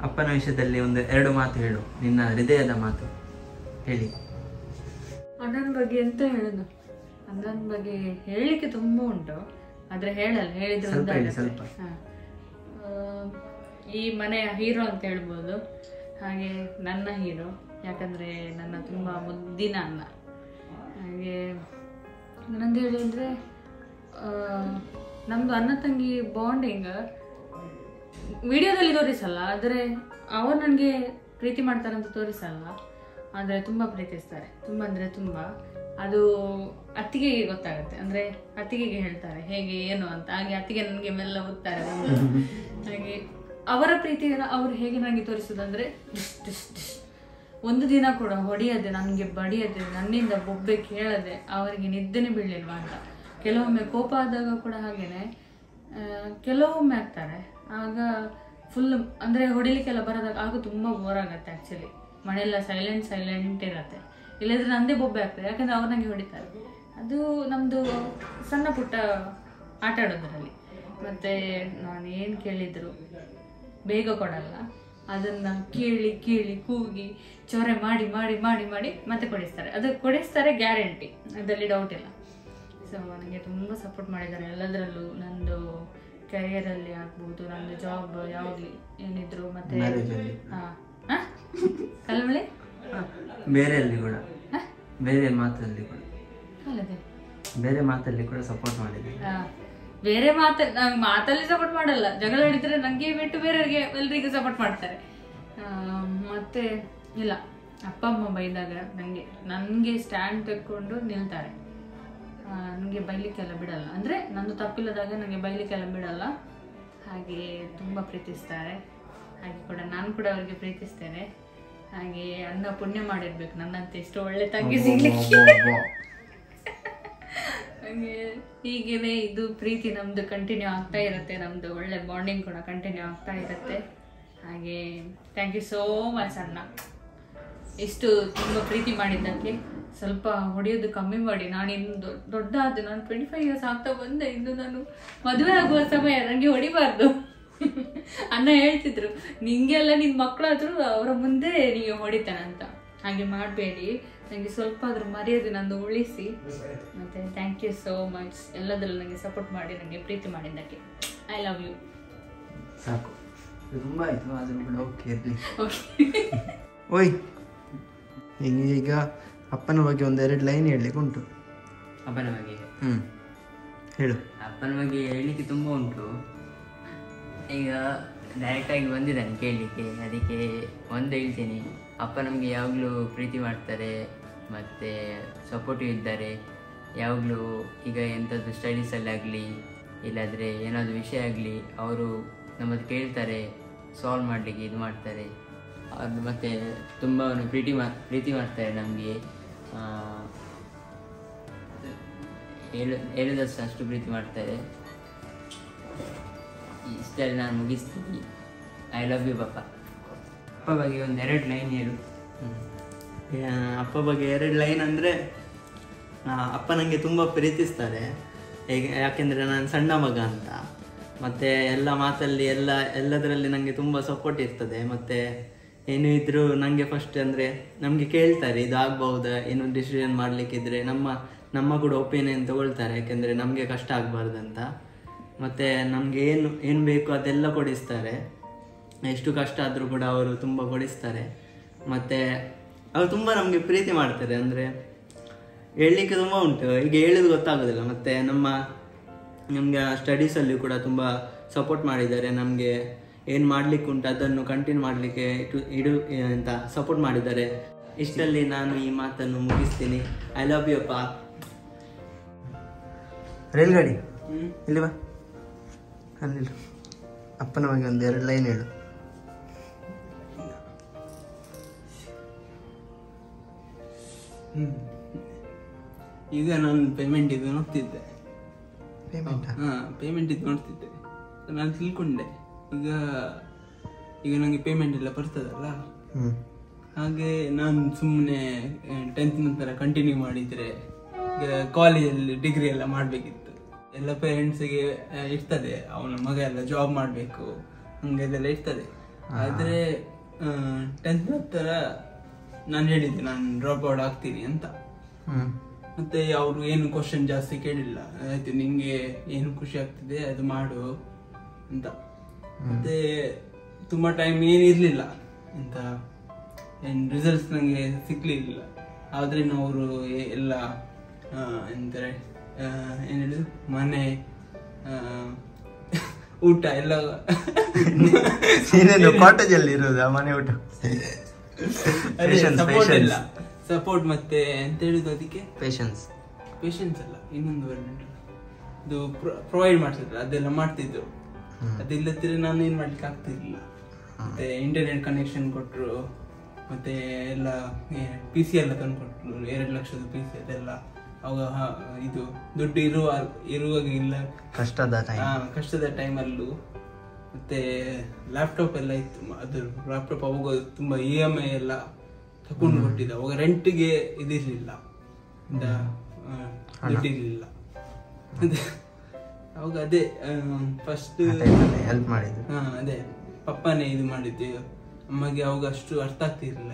ಅಪ್ಪನ ವಿಷಯದಲ್ಲಿ ಒಂದು 2 ಮಾತು ಹೇಳು, ನಿನ್ನ ಹೃದಯದ ಮಾತು ಹೇಳಿ. ಅಣ್ಣನ ಬಗ್ಗೆ ಎಂತ ಹೇಳೋದು? ಅಣ್ಣನ ಬಗ್ಗೆ ಹೇಳಲಿಕ್ಕೆ ತುಂಬ ಉಂಟು, ಆದರೆ ಹೇಳಿದ್ರೆ ಸ್ವಲ್ಪ. ಈ ಮನೆಯ ಹೀರೋ ಅಂತ ಹೇಳ್ಬೋದು. ಹಾಗೆ ನನ್ನ ಹೀರೋ, ಯಾಕಂದರೆ ನನ್ನ ತುಂಬ ಮುದ್ದಿನ ಅಣ್ಣ. ಹಾಗೆ ನಂದು ಹೇಳಿದರೆ ನಮ್ಮದು ಅಣ್ಣ ತಂಗಿ ಬಾಂಡಿಂಗ್ ವಿಡಿಯೋದಲ್ಲಿ ತೋರಿಸಲ್ಲ, ಆದರೆ ಅವರು ನನಗೆ ಪ್ರೀತಿ ಮಾಡ್ತಾರೆ ಅಂತ ತೋರಿಸಲ್ಲ, ಆದರೆ ತುಂಬ ಪ್ರೀತಿಸ್ತಾರೆ. ತುಂಬ ಅಂದರೆ ತುಂಬ. ಅದು ಅತ್ತಿಗೆಗೆ ಗೊತ್ತಾಗುತ್ತೆ, ಅಂದರೆ ಅತ್ತಿಗೆಗೆ ಹೇಳ್ತಾರೆ ಹೇಗೆ ಏನು ಅಂತ. ಹಾಗೆ ಅತ್ತಿಗೆ ನನಗೆ ಮೆಲ್ಲ ಓದ್ತಾರೆ. ಹಾಗೆ ಅವರ ಪ್ರೀತಿಯನ್ನು ಅವರು ಹೇಗೆ ನನಗೆ ತೋರಿಸೋದಂದರೆ, ಒಂದು ದಿನ ಕೂಡ ಹೊಡೆಯದೆ, ನನಗೆ ಬಡಿಯದೆ, ನನ್ನಿಂದ ಬೊಬ್ಬೆ ಕೇಳದೆ, ಅವರಿಗೆ ನಿದ್ದೆನೇ ಬೀಳಲಿಲ್ವ ಅಂತ ಕೆಲವೊಮ್ಮೆ ಕೋಪ ಆದಾಗ ಕೂಡ ಹಾಗೇನೆ ಕೆಲವೊಮ್ಮೆ ಆಗ್ತಾರೆ. ಆಗ ಫುಲ್ ಅಂದರೆ ಹೊಡಿಲಿಕ್ಕೆಲ್ಲ ಬರೋದಾಗ ಆಗ ತುಂಬ ಬೋರ್ ಆಗುತ್ತೆ ಆ್ಯಕ್ಚುಲಿ. ಮನೆಯೆಲ್ಲ ಸೈಲೆಂಟ್ ಇರುತ್ತೆ. ಇಲ್ಲದ್ರೆ ನಂದೇ ಬೊಬ್ಬೆ ಆಗ್ತದೆ, ಯಾಕಂದರೆ ಅವ್ರು ನನಗೆ ಹೊಡಿತಾರೆ. ಅದು ನಮ್ಮದು ಸಣ್ಣ ಪುಟ್ಟ ಆಟ ಆಡೋದ್ರಲ್ಲಿ. ಮತ್ತು ನಾನು ಏನು ಕೇಳಿದ್ರು ಬೇಗ ಕೊಡಲ್ಲ, ಅದನ್ನು ಕೇಳಿ ಕೂಗಿ ಚೊರೆ ಮಾಡಿ ಮತ್ತೆ ಕೊಡಿಸ್ತಾರೆ. ಅದು ಕೊಡಿಸ್ತಾರೆ ಗ್ಯಾರಂಟಿ, ಅದರಲ್ಲಿ ಡೌಟ್ ಇಲ್ಲ. ಸೊ ನನಗೆ ತುಂಬ ಸಪೋರ್ಟ್ ಮಾಡಿದ್ದಾರೆ ಎಲ್ಲದರಲ್ಲೂ. ನಂದು ಕ್ಯಾರಿಯರಲ್ಲಿ ಆಗ್ಬೋದು, ನಂದು ಜಾಬ್ ಯಾವಾಗಲಿ ಏನಿದ್ರು. ಮತ್ತು ಕಲ್ಮಳೆ ಬೇರೆಯಲ್ಲಿ ಕೂಡ ಬೇರೆ ಮಾತಲ್ಲಿ ಕೂಡ ಸಪೋರ್ಟ್ ಮಾಡಿದೆ. ಬೇರೆ ಮಾತಲ್ಲಿ ಸಪೋರ್ಟ್ ಮಾಡಲ್ಲ. ಜಗಳ ಹಿಡಿದ್ರೆ ನನಗೆ ಬಿಟ್ಟು ಬೇರೆಯವ್ರಿಗೆ ಎಲ್ರಿಗೂ ಸಪೋರ್ಟ್ ಮಾಡ್ತಾರೆ. ಮತ್ತೆ ಇಲ್ಲ, ಅಪ್ಪ ಅಮ್ಮ ಬೈದಾಗ ನನಗೆ ಸ್ಟ್ಯಾಂಡ್ ತೆಕ್ಕೊಂಡು ನಿಲ್ತಾರೆ. ನನಗೆ ಬೈಲಿಕ್ಕೆಲ್ಲ ಬಿಡಲ್ಲ, ಅಂದರೆ ನಂದು ತಪ್ಪಿಲ್ಲದಾಗ ನನಗೆ ಬೈಲಿಕ್ಕೆಲ್ಲ ಬಿಡಲ್ಲ. ಹಾಗೆ ತುಂಬ ಪ್ರೀತಿಸ್ತಾರೆ. ಹಾಗೆ ಕೂಡ ನಾನು ಕೂಡ ಅವರಿಗೆ ಪ್ರೀತಿಸ್ತೇನೆ. ಹಾಗೆ ಅನ್ನ ಪುಣ್ಯ ಮಾಡಿರ್ಬೇಕು ನನ್ನಂತೆ ಇಷ್ಟು ಒಳ್ಳೆ ತಂಗಿ ಸಿಗ್ಲಿಕ್ಕೆ. ಹಾಗೆ ಹೀಗಿದೆ ಇದು ಪ್ರೀತಿ ನಮ್ಮದು ಕಂಟಿನ್ಯೂ ಆಗ್ತಾ ಇರುತ್ತೆ. ನಮ್ಮದು ಒಳ್ಳೆ ಬಾಂಡಿಂಗ್ ಕೂಡ ಕಂಟಿನ್ಯೂ ಆಗ್ತಾ ಇರುತ್ತೆ. ಹಾಗೆ ಥ್ಯಾಂಕ್ ಯು ಸೋ ಮಚ್ ಅಣ್ಣ, ಇಷ್ಟು ತುಂಬ ಪ್ರೀತಿ ಮಾಡಿದ್ದಕ್ಕೆ. ಸ್ವಲ್ಪ ಹೊಡೆಯೋದು ಕಮ್ಮಿ ಮಾಡಿ. ನಾನಿನ್ನು ದೊಡ್ಡ ಆದ, ನಾನು 25 years ಆಗ್ತಾ ಬಂದೆ. ಇನ್ನು ನಾನು ಮದುವೆ ಆಗುವ ಸಮಯ, ನನಗೆ ಹೊಡಿಬಾರ್ದು. ಅಣ್ಣ ಹೇಳ್ತಿದ್ರು, ನಿಂಗೆಲ್ಲ ನಿನ್ನ ಮಕ್ಕಳಾದ್ರೂ ಅವರ ಮುಂದೆ ನೀವು ಹೊಡಿತಾನೆ ಅಂತ. ಹಾಗೆ ಮಾಡಬೇಡಿ, ನನಗೆ ಸ್ವಲ್ಪ ಆದ್ರೂ ಮರ್ಯಾದೆ ನಂದು ಉಳಿಸಿ. ಮತ್ತು ಥ್ಯಾಂಕ್ ಯು ಸೋ ಮಚ್ ಎಲ್ಲದರಲ್ಲೂ ನನಗೆ ಸಪೋರ್ಟ್ ಮಾಡಿ, ನನಗೆ ಪ್ರೀತಿ ಮಾಡಿದ್ದಕ್ಕೆ. I love you. ಸಾಕು, ತುಂಬ ಆಯಿತು. ಅದನ್ನು ಕೂಡ ಓಕೆ ಇರಲಿ. ಓಯ್, ಈಗ ಅಪ್ಪನ ಬಗ್ಗೆ 1-2 ಲೈನ್ ಹೇಳಲಿಕ್ಕೆ ಉಂಟು. ಅಪ್ಪನ ಬಗ್ಗೆ ಹೇಳು. ಅಪ್ಪನ ಬಗ್ಗೆ ಹೇಳಲಿಕ್ಕೆ ತುಂಬ ಉಂಟು. ಈಗ ಡೈರೆಕ್ಟಾಗಿ ಬಂದಿದ್ದಾನೆ ಕೇಳಲಿಕ್ಕೆ, ಅದಕ್ಕೆ ಒಂದು ಹೇಳ್ತೀನಿ. ಅಪ್ಪ ನಮಗೆ ಯಾವಾಗಲೂ ಪ್ರೀತಿ ಮಾಡ್ತಾರೆ ಮತ್ತು ಸಪೋರ್ಟಿವ್ ಇದ್ದಾರೆ. ಯಾವಾಗಲೂ ಈಗ ಎಂಥದ್ದು ಸ್ಟಡೀಸಲ್ಲಾಗಲಿ ಇಲ್ಲಾಂದರೆ ಏನಾದರೂ ವಿಷಯ ಆಗಲಿ ಅವರು ನಮ್ಮದು ಕೇಳ್ತಾರೆ, ಸಾಲ್ವ್ ಮಾಡಲಿಕ್ಕೆ ಇದು ಮಾಡ್ತಾರೆ. ಅದು ಮತ್ತು ತುಂಬ ಪ್ರೀತಿ ಮಾಡ್ತಾರೆ ನಮಗೆ. ಹೇಳಿದಷ್ಟು ಅಷ್ಟು ಪ್ರೀತಿ ಮಾಡ್ತಾರೆ. ಇಷ್ಟಲ್ಲಿ ನಾನು ಮುಗಿಸ್ತೀನಿ. ಐ ಲವ್ ಯು ಪಪ್ಪ. ಅಪ್ಪ ಬಗ್ಗೆ 1-2 ಲೈನ್ ಹೇಳು. ಅಪ್ಪ ಬಗ್ಗೆ 2 ಲೈನ್ ಅಂದರೆ, ಅಪ್ಪ ನನಗೆ ತುಂಬ ಪ್ರೀತಿಸ್ತಾರೆ. ಯಾಕೆಂದರೆ ನಾನು ಸಣ್ಣ ಮಗ ಅಂತ. ಮತ್ತು ಎಲ್ಲ ಮಾತಲ್ಲಿ ಎಲ್ಲದರಲ್ಲಿ ನನಗೆ ತುಂಬ ಸಪೋರ್ಟ್ ಇರ್ತದೆ. ಮತ್ತು ಏನು ಇದ್ದರೂ ನನಗೆ ಫಸ್ಟ್ ಅಂದರೆ ನಮಗೆ ಕೇಳ್ತಾರೆ, ಇದು ಆಗ್ಬಹುದಾ, ಏನು ಡಿಸಿಷನ್ ಮಾಡಲಿಕ್ಕಿದ್ರೆ ನಮ್ಮ ಕೂಡ ಒಪಿನಿಯನ್ ತಗೊಳ್ತಾರೆ. ಯಾಕೆಂದರೆ ನಮಗೆ ಕಷ್ಟ ಆಗಬಾರ್ದಂತ. ಮತ್ತು ನಮಗೆ ಏನು ಬೇಕು ಅದೆಲ್ಲ ಕೊಡಿಸ್ತಾರೆ. ಎಷ್ಟು ಕಷ್ಟ ಆದರೂ ಕೂಡ ಅವರು ತುಂಬ ಕೊಡಿಸ್ತಾರೆ. ಮತ್ತು ಅವರು ತುಂಬ ನಮಗೆ ಪ್ರೀತಿ ಮಾಡ್ತಾರೆ. ಅಂದರೆ ಹೇಳಲಿಕ್ಕೆ ತುಂಬ ಉಂಟು, ಈಗ ಹೇಳಿದ್ದು ಗೊತ್ತಾಗೋದಿಲ್ಲ. ಮತ್ತು ನಮಗೆ ಸ್ಟಡೀಸಲ್ಲಿ ಕೂಡ ತುಂಬ ಸಪೋರ್ಟ್ ಮಾಡಿದ್ದಾರೆ. ನಮಗೆ ಏನು ಮಾಡಲಿಕ್ಕೆ ಉಂಟು ಅದನ್ನು ಕಂಟಿನ್ಯೂ ಮಾಡಲಿಕ್ಕೆ ಅಂತ ಸಪೋರ್ಟ್ ಮಾಡಿದ್ದಾರೆ. ಇಷ್ಟಲ್ಲಿ ನಾನು ಈ ಮಾತನ್ನು ಮುಗಿಸ್ತೀನಿ. ಐ ಲವ್ ಯು ಅಪ್ಪ. ರೈಲ್ಗಾಡಿ ಇಲ್ಲಿ ಬಾ, ಅಲ್ಲಿ ಅಪ್ಪನ ಬಗ್ಗೆ 1-2 ಲೈನ್ ಹೇಳು. ಈಗ ನಾನು ಪೇಮೆಂಟ್ ಇದು ನೋಡ್ತಿದ್ದೆ. ಪೇಮೆಂಟ್ ಇದು ನೋಡ್ತಿದ್ದೆ. ನಾನು ತಿಳ್ಕೊಂಡೆ ಈಗ ನನಗೆ ಪೇಮೆಂಟ್ ಎಲ್ಲ ಬರ್ತದಲ್ಲ, ಹಾಗೆ ನಾನು ಸುಮ್ಮನೆ 10th ನಂತರ ಕಂಟಿನ್ಯೂ ಮಾಡಿದರೆ ಈಗ ಕಾಲೇಜಲ್ಲಿ ಡಿಗ್ರಿ ಎಲ್ಲ ಮಾಡಬೇಕಿತ್ತು. ಎಲ್ಲ ಪೇರೆಂಟ್ಸಿಗೆ ಇರ್ತದೆ, ಅವನ ಮಗ ಎಲ್ಲ ಜಾಬ್ ಮಾಡಬೇಕು ಹಂಗೆಲ್ಲ ಇರ್ತದೆ. ಆದರೆ 10th ನಂತರ ನಾನು ಹೇಳಿದ್ದೆ ನಾನು ಡ್ರಾಪ್ ಔಟ್ ಆಗ್ತೀನಿ ಅಂತ. ಮತ್ತೆ ಅವರು ಏನು ಕ್ವಶನ್ ಜಾಸ್ತಿ ಕೇಳಿಲ್ಲ. ಆಯ್ತು, ನಿಂಗೆ ಏನು ಖುಷಿ ಆಗ್ತಿದೆ ಅದು ಮಾಡು ಅಂತ. ಮತ್ತೆ ತುಂಬ ಟೈಮ್ ಏನಿರಲಿಲ್ಲ ಅಂತ, ಏನು ರಿಸಲ್ಟ್ಸ್ ನನಗೆ ಸಿಕ್ಲಿಲ್ಲ. ಆದರೆ ಅವರು ಎಲ್ಲ ಎಂತಾರೆ ಏನು ಹೇಳಿದ್ರು, ಮನೆ ಊಟ ಎಲ್ಲ ಕಾಟೇಜಲ್ಲಿ ಇರೋದು ಮನೆ ಊಟ ಸಪೋರ್ಟ್ ಮತ್ತೆ ಎಂತ ಹೇಳುದು ಅದಕ್ಕೆ ಪೇಷನ್ಸ್ ಅಲ್ಲ, ಇನ್ನೊಂದು ವರ್ಡ್ ಇದು ಪ್ರೊವೈಡ್ ಮಾಡ್ತಿದ್ರು, ಅದೆಲ್ಲ ಮಾಡ್ತಿದ್ರು. ಅದಿಲ್ಲದ್ರೆ ನಾನು ಏನ್ ಮಾಡ್ಲಿಕ್ಕೆ ಆಗ್ತಿರ್ಲಿಲ್ಲ. ಮತ್ತೆ ಇಂಟರ್ನೆಟ್ ಕನೆಕ್ಷನ್ ಕೊಟ್ರು, ಮತ್ತೆ ಎಲ್ಲ PC ಎಲ್ಲ ತಂದು ಕೊಟ್ರು, 2 ಲಕ್ಷದ PC ಅದೆಲ್ಲ ಅವಾಗ ಇದು ದುಡ್ಡು ಇರುವಾಗ ಇಲ್ಲ, ಕಷ್ಟದ ಟೈಮಲ್ಲೂ. ಮತ್ತೆ ಲ್ಯಾಪ್ಟಾಪ್ ಎಲ್ಲ ಇತ್ತು, ಅದ್ರ ಲ್ಯಾಪ್ಟಾಪ್ ಅವಾಗ ತುಂಬಾ EMI ಎಲ್ಲ ತಗೊಂಡು ಕೊಟ್ಟಿದ್ದ. ಅವಾಗ ರೆಂಟ್ಗೆ ಇದಿರ್ಲಿಲ್ಲ, ದುಡ್ಡಿರ್ಲಿಲ್ಲ. ಅವಾಗ ಅದೇ ಫಸ್ಟ್ ಹೆಲ್ಪ್ ಮಾಡಿದ್ದು. ಅದೇ ಪಪ್ಪನೇ ಇದು ಮಾಡಿದ್ದೆ. ಅಮ್ಮಗೆ ಅವಾಗ ಅಷ್ಟು ಅರ್ಥ ಆಗ್ತಿರ್ಲಿಲ್ಲ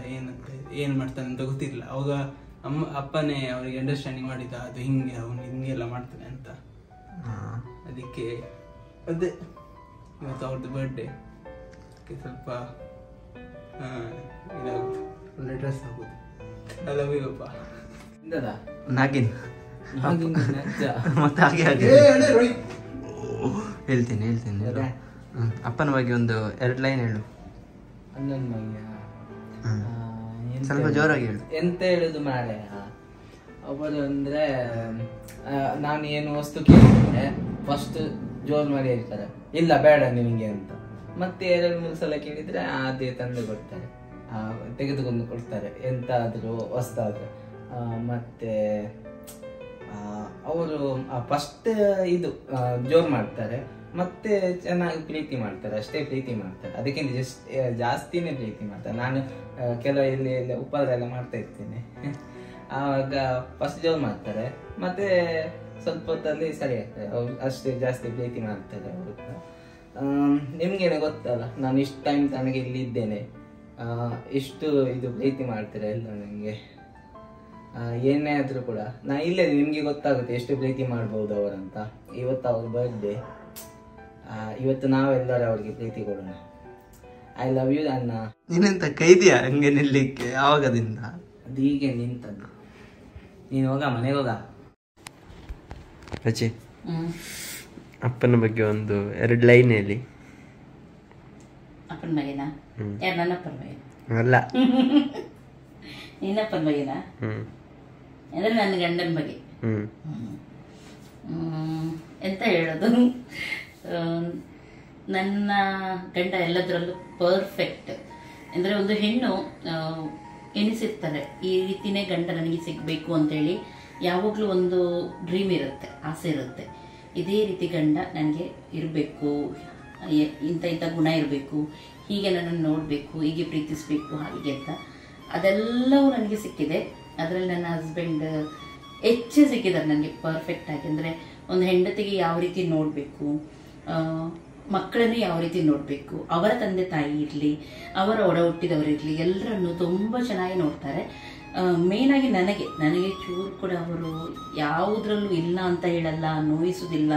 ಏನ್ ಮಾಡ್ತಾನೆ ಅಂತ ಗೊತ್ತಿರ್ಲಿಲ್ಲ. ಅವಾಗ ಅಪ್ಪನೇ ಅವರಿಗೆ ಅಂಡರ್ಸ್ಟ್ಯಾಂಡಿಂಗ್ ಮಾಡಿದ್ದ, ಅದು ಹಿಂಗೆ ಅವನು ಹಿಂಗೆಲ್ಲ ಮಾಡ್ತಾನೆ ಅಂತ. ಅದಕ್ಕೆ ಅದೇ ಇವತ್ತು ಅವ್ರದ್ದು ಬರ್ಡೇ, ಸ್ವಲ್ಪ ಇದಾಗುತ್ತೆ, ಒಳ್ಳೆ ಡ್ರೆಸ್ ಆಗೋದು. ಐ ಲವ್ ಯು ಅಪ್ಪ. ನಾಗಿನ್ ಮತ್ತೆ ಹಾಗೆ ಹೇಳ್ತೀನಿ. ಅಪ್ಪನ ಬಗ್ಗೆ ಒಂದು 2 ಲೈನ್ ಹೇಳು. ಅಣ್ಣನ ಬಗ್ಗೆ ಸ್ವಲ್ಪ ಜೋರಾಗಿ ಹೇಳು. ಎಂತ ಹೇಳುದು ಮಾರೆ, ಅವರು ಅಂದ್ರೆ ನಾನು ಏನು ವಸ್ತು ಕೇಳಿದ್ರೆ ಫಸ್ಟ್ ಜೋರ್ ಮಾಡಿ ಹೇಳ್ತಾರೆ, ಇಲ್ಲ ಬೇಡ ನಿನಗೆ ಅಂತ. ಮತ್ತೆ 2-3 ಸಲ ಕೇಳಿದ್ರೆ ಅದೇ ತಂದು ಕೊಡ್ತಾರೆ, ತೆಗೆದುಕೊಂಡು ಕೊಡ್ತಾರೆ ಎಂತಾದ್ರೂ ವಸ್ತಾದ್ರೆ. ಮತ್ತೆ ಅವರು ಫಸ್ಟ್ ಇದು ಜೋರ್ ಮಾಡ್ತಾರೆ, ಮತ್ತೆ ಚೆನ್ನಾಗಿ ಪ್ರೀತಿ ಮಾಡ್ತಾರೆ, ಅಷ್ಟೇ ಪ್ರೀತಿ ಮಾಡ್ತಾರೆ. ಅದಕ್ಕಿಂತ ಜಾಸ್ತಿನೇ ಪ್ರೀತಿ ಮಾಡ್ತಾರೆ. ನಾನು ಕೆಲವು ಇಲ್ಲಿ ಉಪದ್ರ ಎಲ್ಲ ಮಾಡ್ತಾ ಇರ್ತೇನೆ, ಆವಾಗ ಫಸ್ಟ್ ಜೋರ್ ಮಾಡ್ತಾರೆ, ಮತ್ತೆ ಸ್ವಲ್ಪ ಹೊತ್ತಲ್ಲಿ ಸರಿ ಆಗ್ತದೆ. ಅವ್ರು ಅಷ್ಟೇ ಜಾಸ್ತಿ ಪ್ರೀತಿ ಮಾಡ್ತಾರೆ ಅವರು. ನಿಮ್ಗೇನೆ ಗೊತ್ತಲ್ಲ, ನಾನು ಇಷ್ಟು ಟೈಮ್ ತನಗೆ ಇಲ್ಲಿ ಇದ್ದೇನೆ, ಇಷ್ಟು ಇದು ಪ್ರೀತಿ ಮಾಡ್ತಾರೆ ಎಲ್ಲ ನನಗೆ. ಏನೇ ಆದ್ರೂ ಕೂಡ ನಾ ಇಲ್ಲೇ ನಿಮ್ಗೆ ಗೊತ್ತಾಗುತ್ತೆ ಎಷ್ಟು ಪ್ರೀತಿ ಮಾಡ್ಬೋದು ಅವರಂತ. ಇವತ್ತು ಅವ್ರ ಬರ್ಡೇ, ಇವತ್ತು ನಾವೆಲ್ಲರೂ ಅವ್ರಿಗೆ ಪ್ರೀತಿ ಕೊಡೋಣ. ಐ ಲವ್ ಯು ಅಣ್ಣ. ನೀನೆಂತ ಕೈದಿಯಾ ಹಂಗೆ ನಿಲ್ಲಿಕ್ಕೆ ಆವಾಗದಿಂದ? ಅದು ಹೀಗೆ ನಿಂತದ್ದು. ನೀನು ಹೋಗ, ಮನೆಗೆ ಹೋಗ. ರಚಿ, ಅಪ್ಪನ ಬಗ್ಗೆ ಒಂದು 2 ಲೈನ್ ಹೇಳಿ. ಅಪ್ಪನ ಬಗ್ಗೆನಾ? ಯಾರು, ನನ್ನ ಅಪ್ಪನ ಬಗ್ಗೆ ಅಲ್ಲ, ನಿನ್ನಪ್ಪನ ಬಗ್ಗೆನಾ? ಅಂದ್ರೆ ನನ್ನ ಗಂಡನ ಬಗ್ಗೆ. ಎಂತ ಹೇಳೋದು, ನನ್ನ ಗಂಡ ಎಲ್ಲದರಲ್ಲೂ ಪರ್ಫೆಕ್ಟ್. ಅಂದರೆ ಒಂದು ಹೆಣ್ಣು ಎನಿಸಿರ್ತಾರೆ, ಈ ರೀತಿನೇ ಗಂಡ ನನಗೆ ಸಿಗಬೇಕು ಅಂತೇಳಿ ಯಾವಾಗಲೂ ಒಂದು ಡ್ರೀಮ್ ಇರುತ್ತೆ, ಆಸೆ ಇರುತ್ತೆ. ಇದೇ ರೀತಿ ಗಂಡ ನನಗೆ ಇರಬೇಕು, ಇಂಥ ಗುಣ ಇರಬೇಕು, ಹೀಗೆ ನನ್ನನ್ನು ನೋಡಬೇಕು, ಹೀಗೆ ಪ್ರೀತಿಸಬೇಕು, ಹಾಗೆ ಅಂತ. ಅದೆಲ್ಲವೂ ನನಗೆ ಸಿಕ್ಕಿದೆ. ಅದರಲ್ಲಿ ನನ್ನ ಹಸ್ಬೆಂಡ್ ಹೆಚ್ಚು ಸಿಕ್ಕಿದ್ದಾರೆ ನನಗೆ ಪರ್ಫೆಕ್ಟ್ ಆಗಿ. ಅಂದರೆ ಒಂದು ಹೆಂಡತಿಗೆ ಯಾವ ರೀತಿ ನೋಡಬೇಕು, ಮಕ್ಕಳನ್ನು ಯಾವ ರೀತಿ ನೋಡಬೇಕು, ಅವರ ತಂದೆ ತಾಯಿ ಇರಲಿ, ಅವರ ಒಡ ಹುಟ್ಟಿದವರಿರಲಿ, ಎಲ್ಲರನ್ನು ತುಂಬ ಚೆನ್ನಾಗಿ ನೋಡ್ತಾರೆ. ಮೇನಾಗಿ ನನಗೆ ಚೂರು ಕೂಡ ಅವರು ಯಾವುದ್ರಲ್ಲೂ ಇಲ್ಲ ಅಂತ ಹೇಳಲ್ಲ, ನೋಯಿಸೋದಿಲ್ಲ.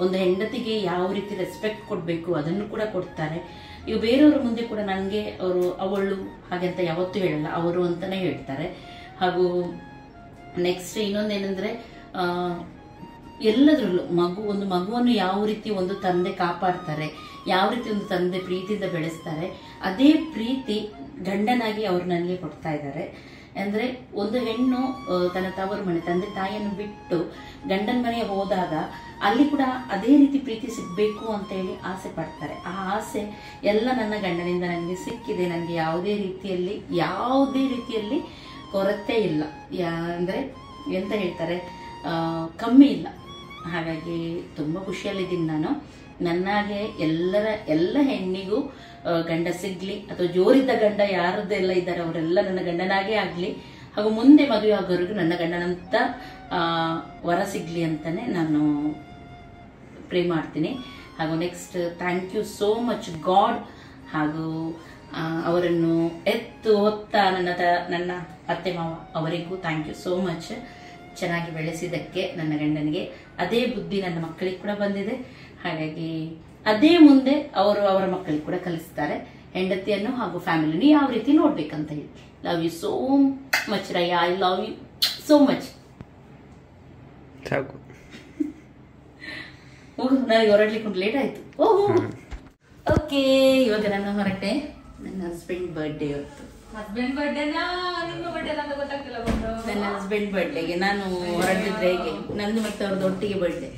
ಒಂದು ಹೆಂಡತಿಗೆ ಯಾವ ರೀತಿ ರೆಸ್ಪೆಕ್ಟ್ ಕೊಡಬೇಕು ಅದನ್ನು ಕೂಡ ಕೊಡ್ತಾರೆ. ಈಗ ಬೇರೆಯವ್ರ ಮುಂದೆ ಕೂಡ ನನಗೆ ಅವರು ಅವಳು ಹಾಗೆಂತ ಯಾವತ್ತೂ ಹೇಳಲ್ಲ, ಅವರು ಅಂತಲೇ ಹೇಳ್ತಾರೆ. ಹಾಗೂ ನೆಕ್ಸ್ಟ್ ಇನ್ನೊಂದೇನೆಂದರೆ, ಎಲ್ಲದರಲ್ಲೂ ಒಂದು ಮಗುವನ್ನು ಯಾವ ರೀತಿ ಒಂದು ತಂದೆ ಕಾಪಾಡ್ತಾರೆ, ಯಾವ ರೀತಿ ಒಂದು ತಂದೆ ಪ್ರೀತಿಯಿಂದ ಬೆಳೆಸ್ತಾರೆ, ಅದೇ ಪ್ರೀತಿ ಗಂಡನಾಗಿ ಅವರು ನನಗೆ ಕೊಡ್ತಾ ಇದ್ದಾರೆ. ಅಂದರೆ ಒಂದು ಹೆಣ್ಣು ತನ್ನ ತವರು ಮನೆ ತಂದೆ ತಾಯಿಯನ್ನು ಬಿಟ್ಟು ಗಂಡನ ಮನೆಗೆ ಹೋದಾಗ ಅಲ್ಲಿ ಕೂಡ ಅದೇ ರೀತಿ ಪ್ರೀತಿ ಸಿಗಬೇಕು ಅಂತ ಹೇಳಿ ಆಸೆ ಪಡ್ತಾರೆ. ಆ ಆಸೆ ಎಲ್ಲ ನನ್ನ ಗಂಡನಿಂದ ನನಗೆ ಸಿಕ್ಕಿದೆ. ನನಗೆ ಯಾವುದೇ ರೀತಿಯಲ್ಲಿ ಕೊರತೆ ಇಲ್ಲ. ಅಂದರೆ ಎಂತ ಹೇಳ್ತಾರೆ, ಕಮ್ಮಿ ಇಲ್ಲ. ಹಾಗಾಗಿ ತುಂಬ ಖುಷಿಯಲ್ಲಿದ್ದೀನಿ ನಾನು. ನನ್ನಾಗೆ ಎಲ್ಲ ಹೆಣ್ಣಿಗೂ ಗಂಡ ಸಿಗ್ಲಿ, ಅಥವಾ ಜೋರಿದ್ದ ಗಂಡ ಯಾರದ್ದೆಲ್ಲ ಇದ್ದಾರೆ ಅವರೆಲ್ಲ ನನ್ನ ಗಂಡನಾಗೇ ಆಗಲಿ, ಹಾಗೂ ಮುಂದೆ ಮದುವೆ ಆಗೋರಿಗೂ ನನ್ನ ಗಂಡನಂತ ವರ ಸಿಗ್ಲಿ ಅಂತಾನೆ ನಾನು ಪ್ರೇ ಮಾಡ್ತೀನಿ. ಹಾಗೂ next thank you so much God. ಹಾಗೂ ಅವರನ್ನು ಹೊತ್ತ ನನ್ನ ಅತ್ತೆ ಮಾವ ಅವರಿಗೂ ಥ್ಯಾಂಕ್ ಯು ಸೋ ಮಚ್. ಚೆನ್ನಾಗಿ ಬೆಳೆಸಿದ್ದಕ್ಕೆ ನನ್ನ ಗಂಡನಿಗೆ ಅದೇ ಬುದ್ಧಿ ನನ್ನ ಮಕ್ಕಳಿಗೆ ಕೂಡ ಬಂದಿದೆ. ಹಾಗಾಗಿ ಅದೇ ಮುಂದೆ ಅವರು ಅವರ ಮಕ್ಕಳಿಗೆ ಕೂಡ ಕಲಿಸ್ತಾರೆ, ಹೆಂಡತಿಯನ್ನು ಹಾಗೂ ಫ್ಯಾಮಿಲಿಯನ್ನು ಯಾವ ರೀತಿ ನೋಡ್ಬೇಕಂತ ಹೇಳಿ. ಲವ್ ಯು ಸೋ ಮಚ್ ರಯ್ಯ, I love you so much. ಹೋಗು, ನನಗೆ ಹೊರಡ್ಲಿಕ್ಕೆ ಲೇಟ್ ಆಯ್ತು. ಓಕೆ, ಇವಾಗ ನಾನು ಹೊರಟೆ. ನನ್ನ ಹಸ್ಬೆಂಡ್ ಬರ್ಡೇ ಇವತ್ತು. ಹಸ್ಬೆಂಡ್ ಬರ್ಡೇನಾ ನಿಮ್ಮ ಬರ್ಡೇ ಅಂತ ಗೊತ್ತಾಗ್ತಿಲ್ಲ. ನನ್ನ ಹಸ್ಬೆಂಡ್ ಬರ್ಡೇಗೆ ನಾನು ಹೊರಟಿದ್ರೆ ಹೇಗೆ, ನಂದು ಮತ್ತೆ ಅವ್ರದ್ದು ಒಟ್ಟಿಗೆ ಬರ್ಡೇ.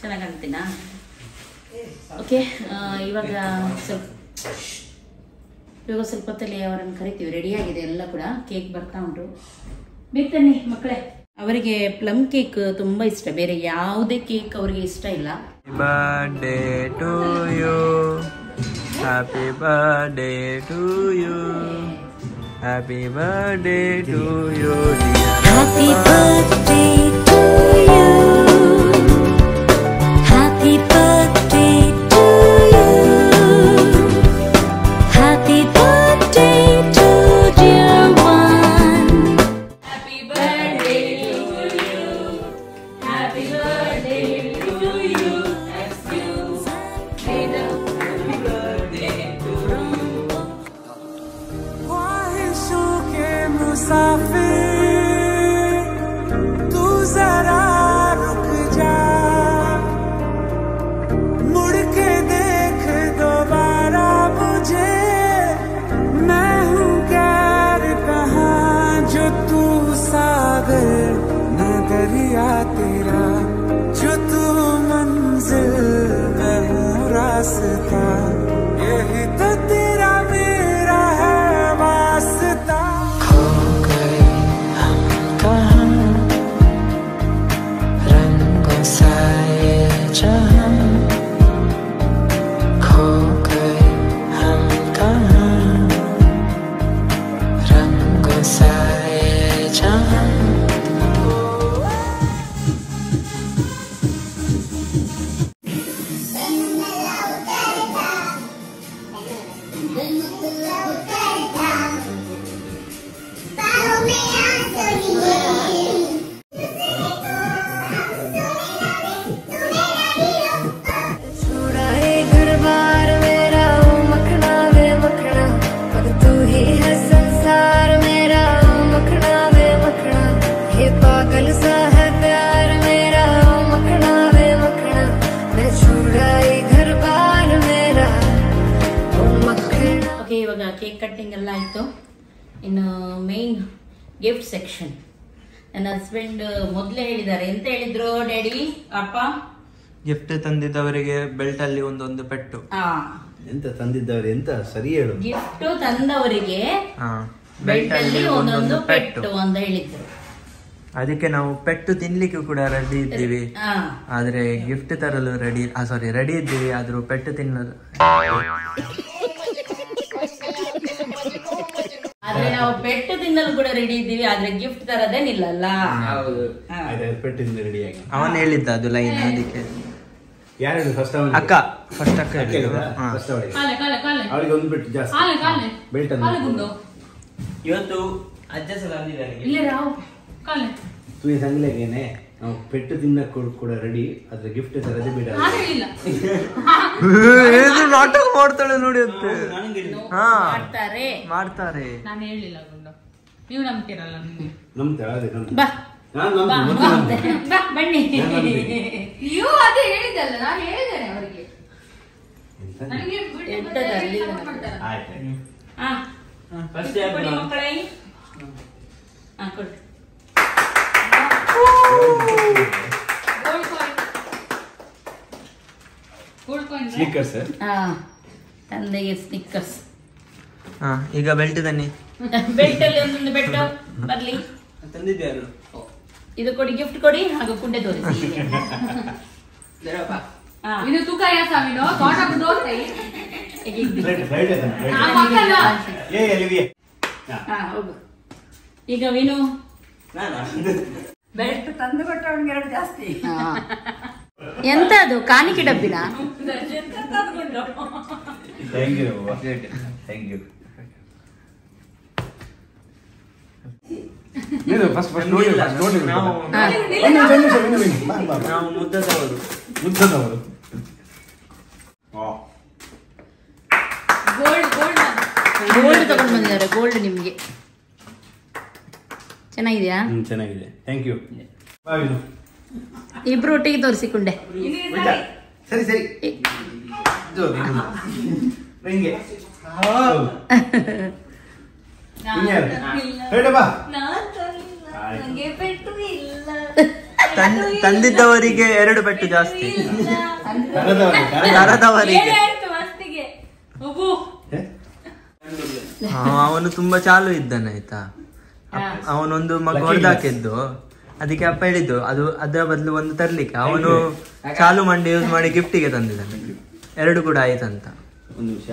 ಚೆನ್ನಾಗಿ ಕಾಣ್ತೀನಾ? ಓಕೆ, ಇವಾಗ ಸ್ವಲ್ಪ ಹೊತ್ತಲ್ಲಿ ಅವರನ್ನು ಕರಿತೀವಿ. ರೆಡಿಯಾಗಿದೆ ಎಲ್ಲ ಕೂಡ. ಕೇಕ್ ಬರ್ತಾ ಉಂಟು. ಬೇಕನ್ನಿ ಮಕ್ಕಳೇ. ಅವರಿಗೆ ಪ್ಲಮ್ ಕೇಕ್ ತುಂಬಾ ಇಷ್ಟ, ಬೇರೆ ಯಾವುದೇ ಕೇಕ್ ಅವರಿಗೆ ಇಷ್ಟ ಇಲ್ಲ. Birthday to you, happy birthday to you, happy birthday to you, happy birthday to you, happy birthday to you, happy birthday to dear one, happy birthday to you, happy birthday to you, happy birthday to you. ख्वाहिशों के मुसाफिर तू जरा रुक जा, मुड़ के देख दोबारा मुझे, मैं हूँ गैर कहाँ जो तू सागर मैं दरिया तेरा, जो तू मंजिल मैं हूँ रास्ता, यही तो तेरा मेरा है वास्ता। खो गए हम कहाँ रंगों सा ये जहाँ, खो गए हम कहाँ रंगों सा ये जहाँ। ಓಕೆ, ಇವಾಗ ಕೇಕ್ ಕಟ್ಟಿಂಗ್ ಎಲ್ಲ ಆಯಿತು. ಇನ್ನು ಮೇನ್ ಗಿಫ್ಟ್ ಸೆಕ್ಷನ್. ನನ್ನ ಹಸ್ಬೆಂಡ್ ಮೊದಲೇ ಹೇಳಿದ್ದಾರೆ. ಎಂತ ಹೇಳಿದ್ರು ಡ್ಯಾಡಿ ಅಪ್ಪ? ಗಿಫ್ಟ್ ತಂದಿದ್ದವರಿಗೆ ಬೆಲ್ಟ್ ಅಲ್ಲಿ ಒಂದೊಂದು ಪೆಟ್ಟು. ಎಂತ ತಂದಿದ್ದವರು ಎಂತ ಸರಿ ಹೇಳು. ಗಿಫ್ಟ್ ತಂದವರಿಗೆ ಬೆಲ್ಟ್ ಅಲ್ಲಿ ಒಂದೊಂದು ಪೆಟ್ಟು ಅಂತ ಹೇಳಿದ್ರು. ಅದಕ್ಕೆ ನಾವು ಪೆಟ್ಟು ತಿನ್ಲಿಕ್ಕೆ ಕೂಡ ರೆಡಿ ಇದ್ದೀವಿ, ಆದ್ರೆ ಗಿಫ್ಟ್ ತರಲು ರೆಡಿ ಇದ್ದೀವಿ, ಆದ್ರೂ ಪೆಟ್ಟು ತಿನ್ನಲು. ಆದ್ರೆ ನಾವು ಪೆಟ್ಟು ತಿನ್ನಲು ಕೂಡ ರೆಡಿ ಇದ್ದೀವಿ, ಆದ್ರೆ ಗಿಫ್ಟ್ ತರದೇ ನಿಲ್ಲಲ್ಲ. ಪೆಟ್ಟಿಂದ ರೆಡಿ ಆಗಿ ಅವನ್ ಹೇಳಿದ್ದ ಅದು ಲೈನ್. ಅದಕ್ಕೆ ಯಾರು ಫಸ್ಟ್ ಅಕ್ಕ ಹೇಳಿದ್ರು. ಅವಳಿಗೆ ಒಂದು ಬೆಟ್ಟು ಜಾಸ್ತಿ ಬೆಲ್ಟ್ ಇವತ್ತು ಅಡ್ಜಸ್ಟ್ ಬಂದಿದ್ದಾರೆ. ತುಯಿ ಸಂಗ್ಲೆಗೇನೆ ನಾವು ಪೆಟ್ಟು ತಿನ್ನಕ್ ಕೂಡ ರೆಡಿ, ಆದ್ರೆ ಗಿಫ್ಟ್ ತರದೇ ಬೇಡ. ನಾಟಕ ಮಾಡ್ತಾಳೆ ನೋಡಿ ಅಂತ ಮಾಡ್ತಾರೆ. ನಾನು ಹೇಳಿಲ್ಲ ಗುಂಡು, ನೀವು ನಂಬ್ತಿರಲ್ಲ. ಬನ್ನಿ, ನೀವು ಅದೇ ಹೇಳಿದಲ್ಲ, ನಾನು ಹೇಳಿದ್ದೇನೆ ಅವರಿಗೆ. ಸ್ನಿಕ್ಕರ್ಸ್ ತಂದೆಗೆ ಸ್ನಿಕ್ಕರ್ಸ್. ಈಗ ಬೆಲ್ಟ್ ತನ್ನಿ. ಬೆಲ್ಟ್ ಅಲ್ಲಿ ಒಂದೊಂದು ಬೆಟ್ಟು ಬರ್ಲಿ. ತಂದಿದ್ಯಾರು? ಇದು ಕೊಡಿ, ಗಿಫ್ಟ್ ಕೊಡಿ, ಹಾಗೂ ಕುಂಡೆ ತೋರಿಸಿ. ಇದು ತೂಕ ಯಾಸಾವಿನೋ ತೋಟಕ್ಕೆ ದೋಸೆ ಹೋಗು. ಈಗ ವಿನು ಬೆಲ್ಟ್ ತಂದು ಕೊಟ್ಟವನಿಗೆ ಎರಡು ಜಾಸ್ತಿ. ಎಂತ ಅದು ಕಾಣಿಕೆ ಡಬ್ಬಿನ? Thank you. ಫಸ್ಟ್ ನಾವು ಮುದ್ದದವರು. ಗೋಲ್ಡ್ ತಗೊಂಡು ಬಂದಿದ್ದಾರೆ. ಗೋಲ್ಡ್ ನಿಮ್ಗೆ ಚೆನ್ನಾಗಿದೆಯಾ? ಚೆನ್ನಾಗಿದೆ, ಥ್ಯಾಂಕ್ ಯು. ಇಬ್ರು ಒಟ್ಟಿಗೆ ತೋರಿಸಿಕೊಂಡೆ. ಸರಿ ತಂದಿದ್ದವರಿಗೆ ಎರಡು ಪೆಟ್ಟು ಜಾಸ್ತಿ, ತರದವರಿಗೆ. ಅವನು ತುಂಬಾ ಚಾಲು ಇದ್ದಾನೆ ಆಯ್ತಾ, ಅವನೊಂದು ಮಗ ಹೊಡೆದಾಕಿದ್ದು, ಅದಕ್ಕೆ ಅಪ್ಪ ಹೇಳಿದ್ದು ಅದು ಅದರ ಬದಲು ಒಂದು ತರ್ಲಿಕ್ಕೆ. ಅವನು ಚಾಲು ಮಂಡಿ ಯೂಸ್ ಮಾಡಿ ಗಿಫ್ಟಿಗೆ ತಂದಿದ್ದಾನೆ. 2 ಕೂಡ ಆಯ್ತಂತ. ಒಂದು ನಿಮಿಷ,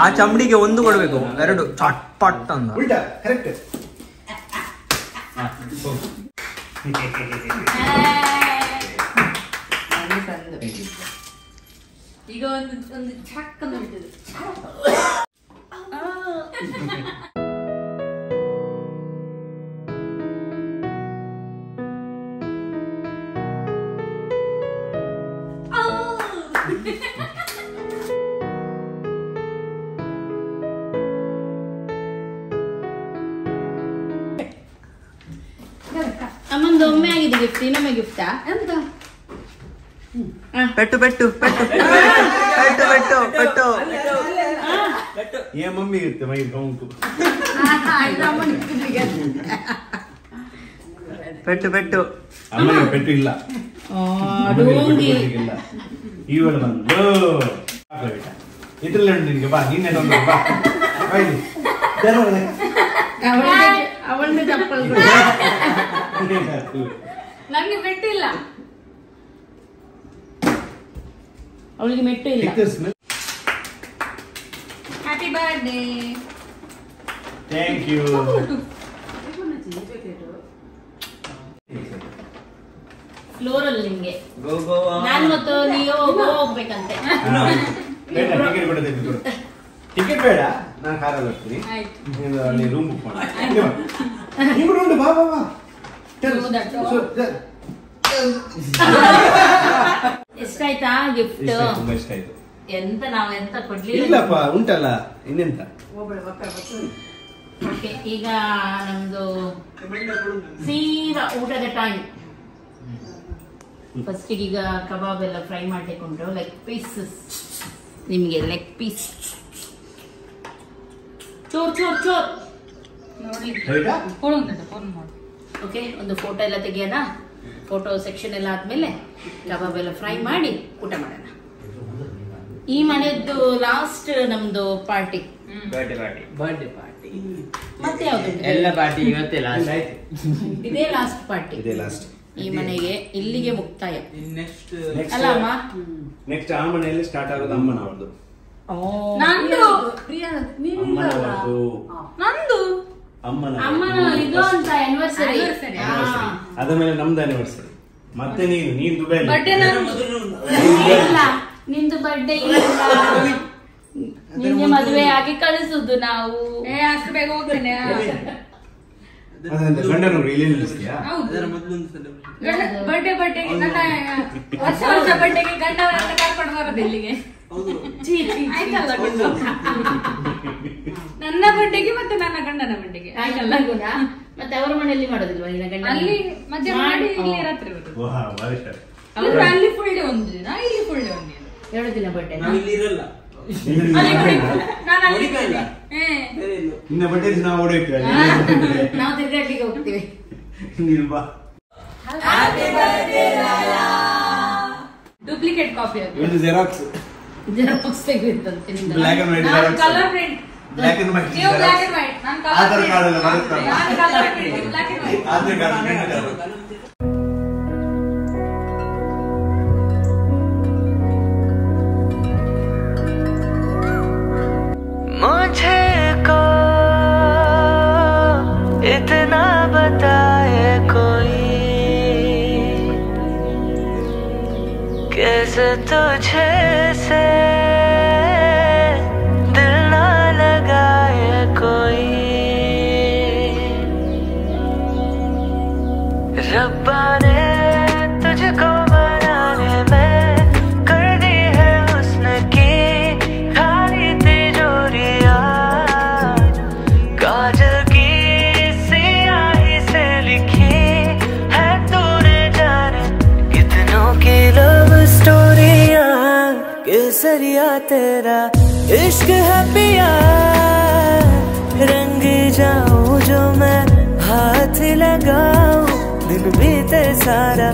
ಆ ಚಮಡಿಗೆ 1 ಕೊಡ್ಬೇಕು, 2 ಚಟ್ ಪಟ್ ಅಂತ. ಈಗ ಒಂದು ಛಕ್ಕ ನೋಡ್ತಿದೆ. ಅಮ್ಮಂದು ಒಮ್ಮೆ ಆಗಿದೆ ಗಿಫ್ಟ್, ಇನ್ನೊಮ್ಮೆ ಗಿಫ್ಟಾ ಎಂತ? ಪೆಟ್ಟು ಪೆಟ್ಟು ಪೆಟ್ಟು ಪೆಟ್ಟು ಪೆಟ್ಟು ಪೆಟ್ಟು ಏ ಮಮ್ಮಿ ಇರುತ್ತೆ ಮೈ ಕೌಂಟು ಪೆಟ್ಟು ಪೆಟ್ಟು. ಅಮ್ಮನಿಗೆ ಪೆಟ್ಟು ಇಲ್ಲ, ಇವಳು ಬಂದು ಇದ್ರಲ್ಲಿ ಉಂಟು ನಿನಗೆ. ಬಾ ನಿನ್ನೆ ಬಾ ಅವಳನ್ನ ಚಪ್ಪಲ್ ನನಗೆ ಪೆಟ್ಟಿಲ್ಲ, ಅವಳಿಗೆ ಮೆಟ್ಟು ಇಲ್ಲ. Happy birthday. Thank you. ಫ್ಲೋರಲ್ಲಿ ನಿಮ್ಗೆ ನಾನು ಮತ್ತು ನೀವು ಹೋಗ್ಬೇಕಂತೆ. ಟಿಕೆಟ್ ಬೇಡ, ನಾನು ಕಾರಲ್ಲಿ ಹೋಗ್ತೀನಿ. ಅಲ್ಲಿ ರೂಮ್ ಬುಕ್ ಮಾಡಿ ಉಂಟು. ಬಾ ಬಾ ಬಾ. ಎಷ್ಟಾಯ್ತಾ ಗಿಫ್ಟ್? ತುಂಬಾ ಇಷ್ಟ ಆಯ್ತು. ಎಂತ ನಾವೆಂತ ಕೊಡ್ಲಿಲ್ಲ. ಇಲ್ಲಪ್ಪ ಉಂಟಲ್ಲ, ಇನ್ನೆಂತ. ಓಕೆ, ಈಗ ನಮ್ದು ಸೀದಾ ಊಟದ ಟೈಮ್. ಫಸ್ಟಿಗೆ ಈಗ ಕಬಾಬ್ ಎಲ್ಲ ಫ್ರೈ ಮಾಡ್ಲಿಕ್ಕೆ ಲೆಗ್ ಪೀಸಸ್. ನಿಮಗೆ ಲೆಗ್ ಪೀಸ್ ಚೋರ್ ಚೋರ್ ಚೋರ್ ಓಕೆ. ಒಂದು ಫೋಟೋ ಎಲ್ಲ ತೆಗಿಯೋಣ. ಫೋಟೋ ಸೆಕ್ಷನ್ ಎಲ್ಲ ಆದ್ಮೇಲೆ ಕಬಾಬ್ ಎಲ್ಲ ಫ್ರೈ ಮಾಡಿ ಊಟ ಮಾಡೋಣ. ಈ ಮನೆಯದ್ದು ಲಾಸ್ಟ್ ನಮ್ದು ಪಾರ್ಟಿ, ಬರ್ಡೇ ಪಾರ್ಟಿ. ಮತ್ತೆ ಯಾವ್ದು? ಎಲ್ಲ ಪಾರ್ಟಿ ಇವತ್ತೇ ಲಾಸ್ಟ್. ಇದೇ ಲಾಸ್ಟ್ ಪಾರ್ಟಿ. ಇದೇ ಲಾಸ್ಟ್. ಈ ಮನೆಗೆ ಇಲ್ಲಿಗೆ ಮುಕ್ತಾಯ. ನೆಕ್ಸ್ಟ್ ಅಲ್ಲ ಅಮ್ಮ? ನೆಕ್ಸ್ಟ್ ಆ ಮನೆಯಲ್ಲಿ ಸ್ಟಾರ್ಟ್ ಆಗೋದು ಅಮ್ಮನ ಅವ್ರದ್ದು. ನಂದು ಅಮ್ಮನವರದ್ದು. ನಂದು ಅಮ್ಮನ ಇದು ಅಂತ ಆನಿವರ್ಸರಿ. ಅದ ಮೇಲೆ ನಮ್ದು ಆನಿವರ್ಸರಿ. ಮತ್ತೆ ನೀನು ದುಬೈ ಇಲ್ಲ, ನಿಂದು ಬರ್ಡೇ ಇಲ್ಲ. ನಿನ್ಗೆ ಮದುವೆ ಆಗಿ ಕಳಿಸುದು ನಾವು. ಅಷ್ಟು ಬೇಗ ಹೋಗ್ತೇನೆ. ಗಂಡನವರು ಇಲ್ಲಿ ನಿಲ್ಲಿಸ್ತೀಯಾ? ಬರ್ಡೇ ನನ್ನ ವರ್ಷ ಬರ್ಡೇಗೆ ಗಂಡವರನ್ನ ಕರ್ಕೊಂಡು ಬರೋದು ಇಲ್ಲಿಗೆ. ಆಯ್ತಲ್ಲ, ನನ್ನ ಬರ್ಡೇಗೆ ಮತ್ತೆ ನನ್ನ ಗಂಡನ ಬರ್ಡೇಗೆ ಆಯ್ತಲ್ಲ. ಮತ್ತೆ ಅವರ ಮನೆಯಲ್ಲಿ ಮಾಡೋದಿಲ್ವಾ ನಿನ್ನ ಗಂಡ? ಅಲ್ಲಿ ಮಧ್ಯಾಹ್ನ ಮಾಡಿ ಇಲ್ಲಿ ರಾತ್ರಿ ಬರೋದು. ಅಲ್ಲಿ ಫುಲ್ ಡೇ ಒಂದು ದಿನ, ಇಲ್ಲಿ ಫುಲ್ ಡೇ ಒಂದು ದಿನ. 2 ದಿನ ಬರ್ಡೇ. ನಾನು ಇಲ್ಲಿ ಇರಲ್ಲ. ನಾನು ಅಲ್ಲಿ ನಿನ್ನ ಬಟ್ಟೆ ನಾವು ಓಡೋಯ್ತೀವಿ. ನಾವು ತಿರ್ಗಾಡ್ಲಿಕ್ಕೆ ಹೋಗ್ತೀವಿ. ನೀನು ಬಾ. ಡೂಪ್ಲಿಕೇಟ್ ಕಾಪಿ ಅದು. ಒಂದು ಜೆರಾಕ್ಸ್ ತೆಗೆದಿತ್ತಂತೆ. Black and white xerox. Colour print. Black and white. ನೀವು ಬ್ಲ್ಯಾಕ್ ಅಂಡ್ ವೈಟ್, ನಾನು ಕಲರ್. ಆಧಾರ್ ಕಾರ್ಡ್ ಎಲ್ಲ ಬರುತ್ತೆ. ನಾನು colour print, black and white. Aadhaar card print. मुझे को इतना बताए कोई, कैसे तुझे से दिल ना लगाए कोई। रब्बा ने तुझको बनाने में कर दी है हुस्न की खाली तिजोरियां, काजल की सियाही से लिखी है तूने जाने कितनों की लव स्टोरियां। केसरिया तेरा इश्क है पिया, रंग जाऊं जो मैं हाथ लगाऊं, दिन बीते सारा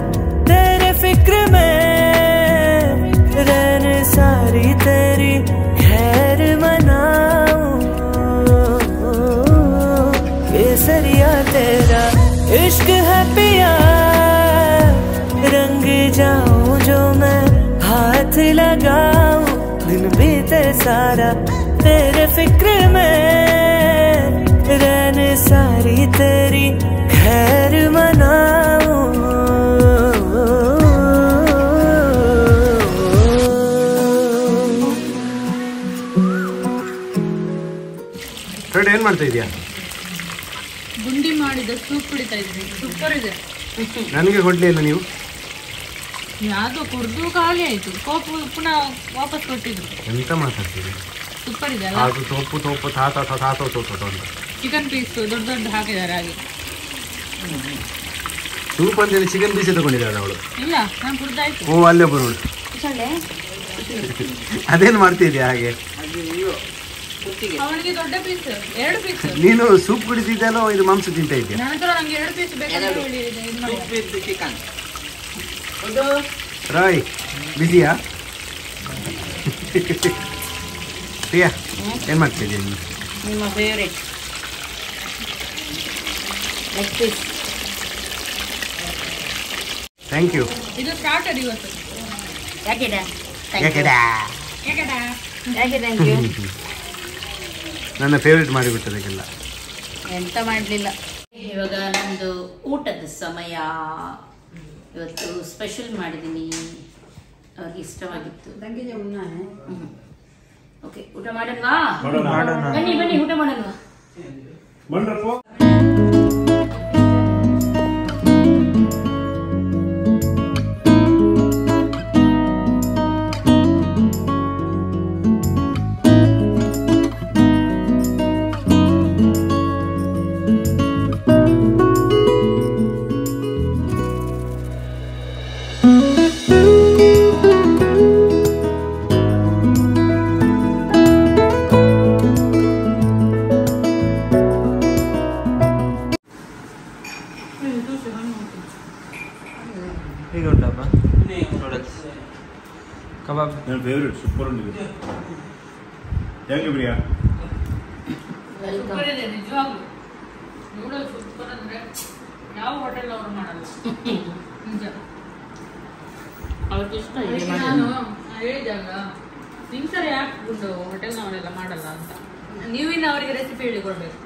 तेरे फिक्र में, रैन सारी तेरी खैर मनाऊं। केसरिया हाथ लगाऊं दिन बीते सारा तेरे फिक्र में रहने सारी तेरी खैर मनाऊं ಏನ್ ಮಾಡ್ತಾ ಇದೀಯಾ? ಗುಂಡಿ ಮಾಡಿದ ಸೂಪ್ ಕುಡಿತಾ ಇದ್ದೀನಿ. ಸೂಪರ್ ಇದೆ. ನನಗೆ ಕೊಡ್ಲಿಲ್ಲ ನೀವು? ಯಾವ್ದೋ ಕುಡ್ದು ಖಾಲಿ ಆಯ್ತು. ಪುನಃ ವಾಪಸ್ ಕೊಟ್ಟಿದ್ರು. ಎಂತ ಮಾತಾಡ್ತೀರಿ? ಸೂಪರ್ ಇದೆ ಅಲ್ಲ? ಅದು ತೋಪು ಅಂತ ಚಿಕನ್ ಪೀಸ್ ದೊಡ್ಡ ದೊಡ್ಡ ಹಾಕಿದ್ದಾರೆ ಹಾಗೆ. ಸೂಪ್ ಅಂತೇಳಿ ಚಿಕನ್ ಪೀಸ್ ತಗೊಂಡಿದ್ದಾಳೆ ಅವಳು. ಇಲ್ಲ, ನಾನು ಕುಡ್ದಾಯ್ತು. ಓ ಅಲ್ಲೇ ಬರೋಳು. ಅದೇನು ಮಾಡ್ತಿದ್ಯಾ ಹಾಗೆ? ಅವನಿಗೆ ದೊಡ್ಡ ಪೀಸ್, 2 ಪೀಸ್. ನೀನು ಸೂಪ್ ಕುಡಿತಿದ್ದಲ್ಲೋ ಇದು ಮಾಂಸ ತಿಂತ ಇದೆಯಾ? ನಂತರ ನಂಗೆ 2 ಪೀಸ್ ಬೇಕು. ಚಿಕನ್ ರಾಯ್ ಬಿಸಿಯಾ? ಪ್ರಿಯಾ ಏನ್ ಮಾಡ್ತಿದ್ಯಾ ನೀನು? ನಿಮ್ಮ favourite leg piece. Thank you. ಇದು ಸ್ಟಾರ್ಟರ್ ಇವತ್ತು. ಯಾಕೆ ಥ್ಯಾಂಕ್ ಯು. ನನ್ನ ಫೇವ್ರೇಟ್ ಮಾಡಿಬಿಟ್ಟದಕ್ಕೆಲ್ಲ. ಎಂತ ಮಾಡಲಿಲ್ಲ. ಇವಾಗ ನಮ್ಮದು ಊಟದ ಸಮಯ. ಇವತ್ತು ಸ್ಪೆಷಲ್ ಮಾಡಿದ್ದೀನಿ, ಅವ್ರಿಗೆ ಇಷ್ಟವಾಗಿತ್ತು. ಓಕೆ, ಊಟ ಮಾಡೋಣವಾ? ಬನ್ನಿ ಬನ್ನಿ ಊಟ ಮಾಡೋಣವಾ? ಹೇಗೆ ಉಂಟಪ್ಪ ನೂಡಲ್ಸ್? ಕಬಾಬ್ ನನ್ನ ಫೇವ್ರೇಟ್, ಸೂಪರ್ ಉಂಟು. Thank you Priya. ಸೂಪರ್ ಇದೆ ನಿಜವಾಗ್ಲೂ. ನೂಡಲ್ಸ್ ಸೂಪರ್ ಅಂದ್ರೆ ಯಾವ ಹೋಟೆಲ್ ಅವರು ಮಾಡಲ್ಲ. ನಿಜ. ಅವ್ರಿಗೆ ಇಷ್ಟ ಇದೆ. ನಾನು ಹೇಳಿದಾಗ ನಿಮ್ ಸರಿ ಯಾಕೆ ಹೋಟೆಲ್ನವರೆಲ್ಲ ಮಾಡಲ್ಲ ಅಂತ. ನೀವಿನ್ನ ಅವರಿಗೆ ರೆಸಿಪಿ ಹೇಳಿಕೊಡ್ಬೇಕು.